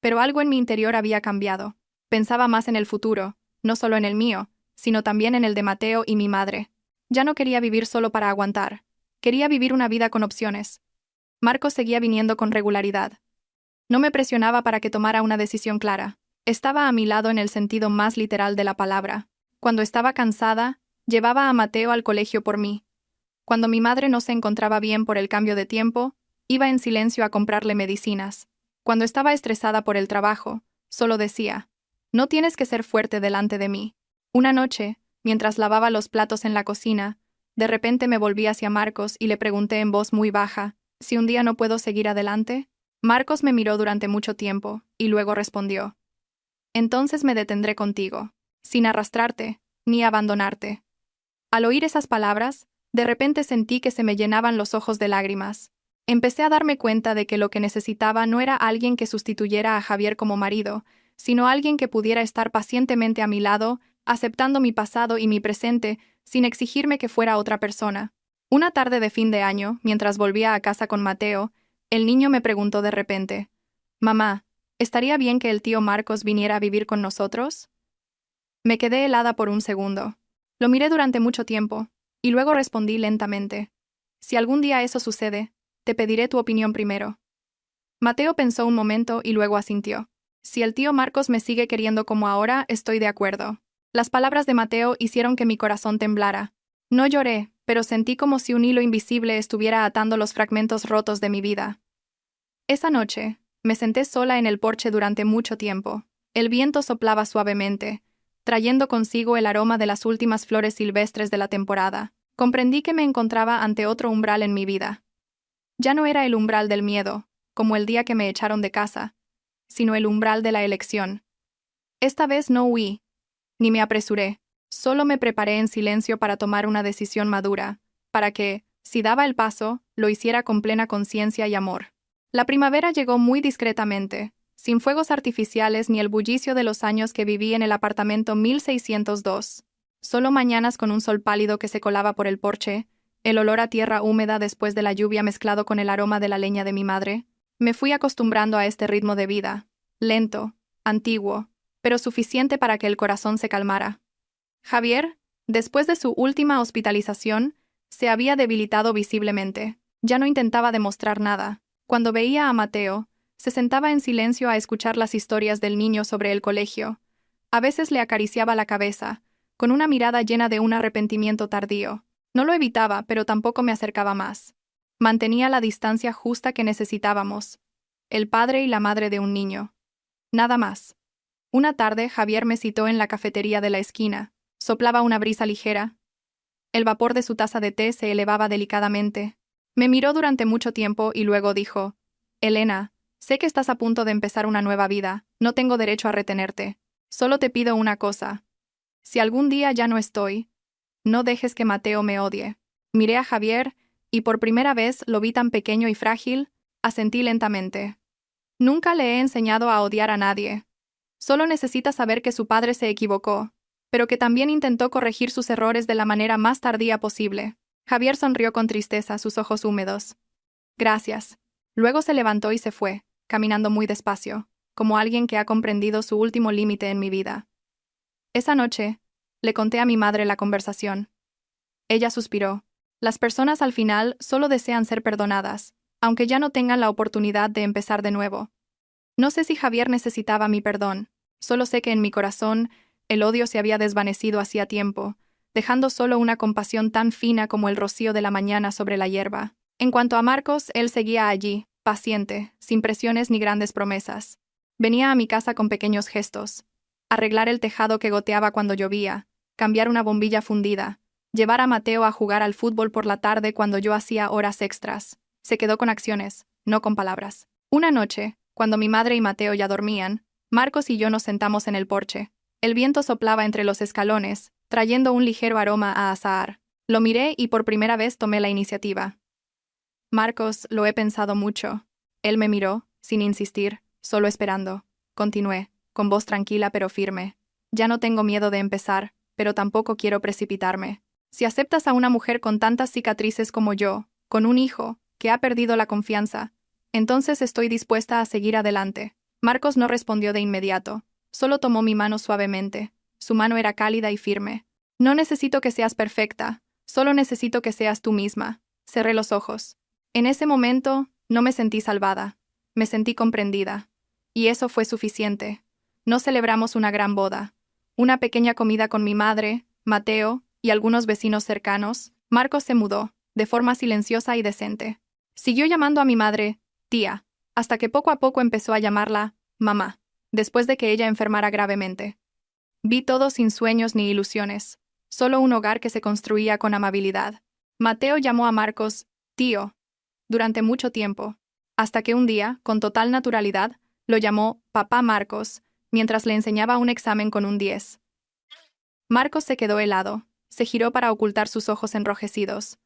S1: Pero algo en mi interior había cambiado. Pensaba más en el futuro, no solo en el mío, sino también en el de Mateo y mi madre. Ya no quería vivir solo para aguantar. Quería vivir una vida con opciones. Marcos seguía viniendo con regularidad. No me presionaba para que tomara una decisión clara. Estaba a mi lado en el sentido más literal de la palabra. Cuando estaba cansada, llevaba a Mateo al colegio por mí. Cuando mi madre no se encontraba bien por el cambio de tiempo, iba en silencio a comprarle medicinas. Cuando estaba estresada por el trabajo, solo decía: «No tienes que ser fuerte delante de mí». Una noche, mientras lavaba los platos en la cocina, de repente me volví hacia Marcos y le pregunté en voz muy baja si un día no puedo seguir adelante. Marcos me miró durante mucho tiempo, y luego respondió: «Entonces me detendré contigo, sin arrastrarte, ni abandonarte». Al oír esas palabras, de repente sentí que se me llenaban los ojos de lágrimas. Empecé a darme cuenta de que lo que necesitaba no era alguien que sustituyera a Javier como marido, sino alguien que pudiera estar pacientemente a mi lado, aceptando mi pasado y mi presente, sin exigirme que fuera otra persona. Una tarde de fin de año, mientras volvía a casa con Mateo, el niño me preguntó de repente: «Mamá, ¿estaría bien que el tío Marcos viniera a vivir con nosotros?». Me quedé helada por un segundo. Lo miré durante mucho tiempo, y luego respondí lentamente: «Si algún día eso sucede, te pediré tu opinión primero». Mateo pensó un momento y luego asintió. Si el tío Marcos me sigue queriendo como ahora, estoy de acuerdo. Las palabras de Mateo hicieron que mi corazón temblara. No lloré, pero sentí como si un hilo invisible estuviera atando los fragmentos rotos de mi vida. Esa noche, me senté sola en el porche durante mucho tiempo. El viento soplaba suavemente, trayendo consigo el aroma de las últimas flores silvestres de la temporada. Comprendí que me encontraba ante otro umbral en mi vida. Ya no era el umbral del miedo, como el día que me echaron de casa, sino el umbral de la elección. Esta vez no huí, ni me apresuré, solo me preparé en silencio para tomar una decisión madura, para que, si daba el paso, lo hiciera con plena conciencia y amor. La primavera llegó muy discretamente, sin fuegos artificiales ni el bullicio de los años que viví en el apartamento 1602. Solo mañanas con un sol pálido que se colaba por el porche, el olor a tierra húmeda después de la lluvia mezclado con el aroma de la leña de mi madre. Me fui acostumbrando a este ritmo de vida, lento, antiguo, pero suficiente para que el corazón se calmara. Javier, después de su última hospitalización, se había debilitado visiblemente. Ya no intentaba demostrar nada. Cuando veía a Mateo, se sentaba en silencio a escuchar las historias del niño sobre el colegio. A veces le acariciaba la cabeza, con una mirada llena de un arrepentimiento tardío. No lo evitaba, pero tampoco me acercaba más. Mantenía la distancia justa que necesitábamos. El padre y la madre de un niño. Nada más. Una tarde, Javier me citó en la cafetería de la esquina. Soplaba una brisa ligera. El vapor de su taza de té se elevaba delicadamente. Me miró durante mucho tiempo y luego dijo: «Elena, sé que estás a punto de empezar una nueva vida, no tengo derecho a retenerte. Solo te pido una cosa. Si algún día ya no estoy, no dejes que Mateo me odie». Miré a Javier, y por primera vez lo vi tan pequeño y frágil, asentí lentamente. Nunca le he enseñado a odiar a nadie. Solo necesita saber que su padre se equivocó, pero que también intentó corregir sus errores de la manera más tardía posible. Javier sonrió con tristeza, sus ojos húmedos. «Gracias». Luego se levantó y se fue, caminando muy despacio, como alguien que ha comprendido su último límite en mi vida. Esa noche, le conté a mi madre la conversación. Ella suspiró. Las personas al final solo desean ser perdonadas, aunque ya no tengan la oportunidad de empezar de nuevo. No sé si Javier necesitaba mi perdón, solo sé que en mi corazón el odio se había desvanecido hacía tiempo, dejando solo una compasión tan fina como el rocío de la mañana sobre la hierba. En cuanto a Marcos, él seguía allí, paciente, sin presiones ni grandes promesas. Venía a mi casa con pequeños gestos. Arreglar el tejado que goteaba cuando llovía, cambiar una bombilla fundida, llevar a Mateo a jugar al fútbol por la tarde cuando yo hacía horas extras. Se quedó con acciones, no con palabras. Una noche, cuando mi madre y Mateo ya dormían, Marcos y yo nos sentamos en el porche. El viento soplaba entre los escalones, trayendo un ligero aroma a azahar. Lo miré y por primera vez tomé la iniciativa. «Marcos, lo he pensado mucho». Él me miró, sin insistir, solo esperando. Continué, con voz tranquila pero firme. «Ya no tengo miedo de empezar, pero tampoco quiero precipitarme. Si aceptas a una mujer con tantas cicatrices como yo, con un hijo, que ha perdido la confianza, entonces estoy dispuesta a seguir adelante». Marcos no respondió de inmediato, solo tomó mi mano suavemente. Su mano era cálida y firme. «No necesito que seas perfecta, solo necesito que seas tú misma». Cerré los ojos. En ese momento, no me sentí salvada. Me sentí comprendida. Y eso fue suficiente. No celebramos una gran boda. Una pequeña comida con mi madre, Mateo y algunos vecinos cercanos. Marcos se mudó, de forma silenciosa y decente. Siguió llamando a mi madre tía, hasta que poco a poco empezó a llamarla mamá, después de que ella enfermara gravemente. Vi todo sin sueños ni ilusiones, solo un hogar que se construía con amabilidad. Mateo llamó a Marcos tío durante mucho tiempo, hasta que un día, con total naturalidad, lo llamó papá Marcos, mientras le enseñaba un examen con un 10. Marcos se quedó helado, se giró para ocultar sus ojos enrojecidos.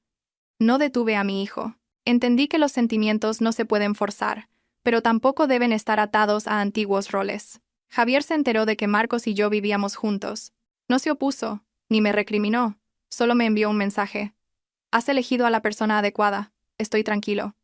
S1: No detuve a mi hijo. Entendí que los sentimientos no se pueden forzar, pero tampoco deben estar atados a antiguos roles. Javier se enteró de que Marcos y yo vivíamos juntos. No se opuso, ni me recriminó, solo me envió un mensaje. «Has elegido a la persona adecuada, estoy tranquilo».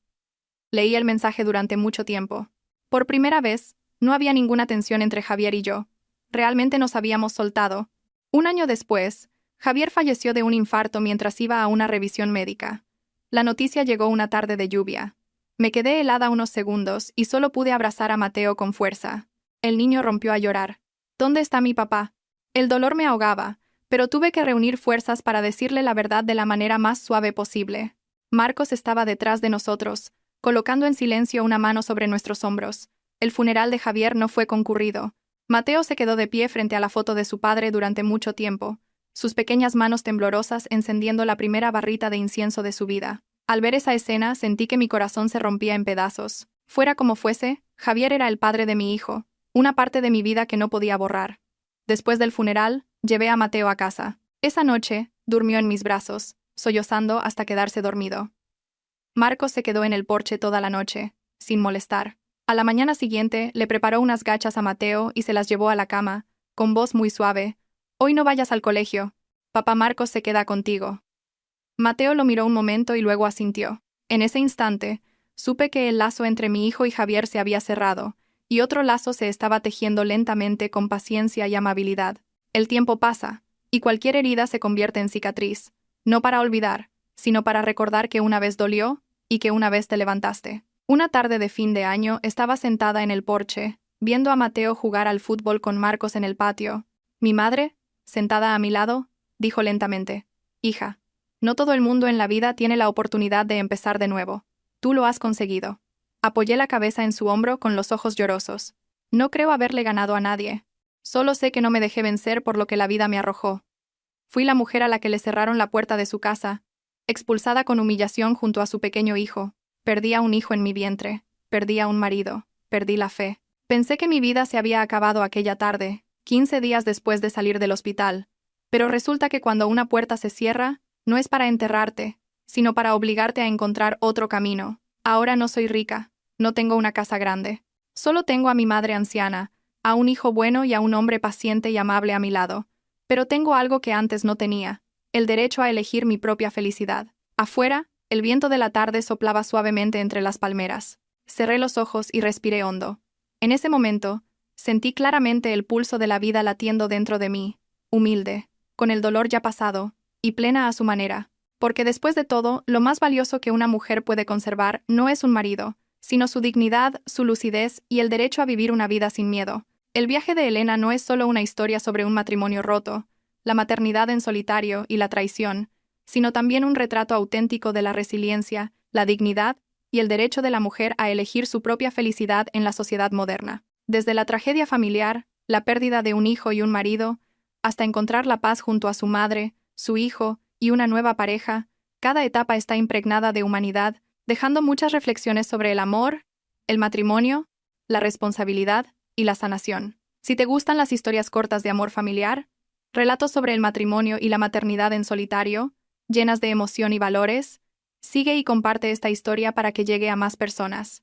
S1: Leí el mensaje durante mucho tiempo. Por primera vez, no había ninguna tensión entre Javier y yo. Realmente nos habíamos soltado. Un año después, Javier falleció de un infarto mientras iba a una revisión médica. La noticia llegó una tarde de lluvia. Me quedé helada unos segundos y solo pude abrazar a Mateo con fuerza. El niño rompió a llorar. ¿Dónde está mi papá? El dolor me ahogaba, pero tuve que reunir fuerzas para decirle la verdad de la manera más suave posible. Marcos estaba detrás de nosotros, colocando en silencio una mano sobre nuestros hombros. El funeral de Javier no fue concurrido. Mateo se quedó de pie frente a la foto de su padre durante mucho tiempo, sus pequeñas manos temblorosas encendiendo la primera barrita de incienso de su vida. Al ver esa escena, sentí que mi corazón se rompía en pedazos. Fuera como fuese, Javier era el padre de mi hijo, una parte de mi vida que no podía borrar. Después del funeral, llevé a Mateo a casa. Esa noche, durmió en mis brazos, sollozando hasta quedarse dormido. Marcos se quedó en el porche toda la noche, sin molestar. A la mañana siguiente, le preparó unas gachas a Mateo y se las llevó a la cama, con voz muy suave. «Hoy no vayas al colegio. Papá Marcos se queda contigo». Mateo lo miró un momento y luego asintió. En ese instante, supe que el lazo entre mi hijo y Javier se había cerrado, y otro lazo se estaba tejiendo lentamente con paciencia y amabilidad. El tiempo pasa, y cualquier herida se convierte en cicatriz, no para olvidar, sino para recordar que una vez dolió y que una vez te levantaste. Una tarde de fin de año estaba sentada en el porche, viendo a Mateo jugar al fútbol con Marcos en el patio. Mi madre, sentada a mi lado, dijo lentamente: «Hija, no todo el mundo en la vida tiene la oportunidad de empezar de nuevo. Tú lo has conseguido». Apoyé la cabeza en su hombro con los ojos llorosos. No creo haberle ganado a nadie. Solo sé que no me dejé vencer por lo que la vida me arrojó. Fui la mujer a la que le cerraron la puerta de su casa, expulsada con humillación junto a su pequeño hijo. Perdí a un hijo en mi vientre, perdí a un marido, perdí la fe. Pensé que mi vida se había acabado aquella tarde, 15 días después de salir del hospital. Pero resulta que cuando una puerta se cierra, no es para enterrarte, sino para obligarte a encontrar otro camino. Ahora no soy rica, no tengo una casa grande. Solo tengo a mi madre anciana, a un hijo bueno y a un hombre paciente y amable a mi lado. Pero tengo algo que antes no tenía, el derecho a elegir mi propia felicidad. Afuera, el viento de la tarde soplaba suavemente entre las palmeras. Cerré los ojos y respiré hondo. En ese momento, sentí claramente el pulso de la vida latiendo dentro de mí, humilde, con el dolor ya pasado, y plena a su manera. Porque después de todo, lo más valioso que una mujer puede conservar no es un marido, sino su dignidad, su lucidez y el derecho a vivir una vida sin miedo. El viaje de Elena no es solo una historia sobre un matrimonio roto, la maternidad en solitario y la traición, sino también un retrato auténtico de la resiliencia, la dignidad y el derecho de la mujer a elegir su propia felicidad en la sociedad moderna. Desde la tragedia familiar, la pérdida de un hijo y un marido, hasta encontrar la paz junto a su madre, su hijo y una nueva pareja, cada etapa está impregnada de humanidad, dejando muchas reflexiones sobre el amor, el matrimonio, la responsabilidad y la sanación. Si te gustan las historias cortas de amor familiar, relatos sobre el matrimonio y la maternidad en solitario, llenas de emoción y valores, sigue y comparte esta historia para que llegue a más personas.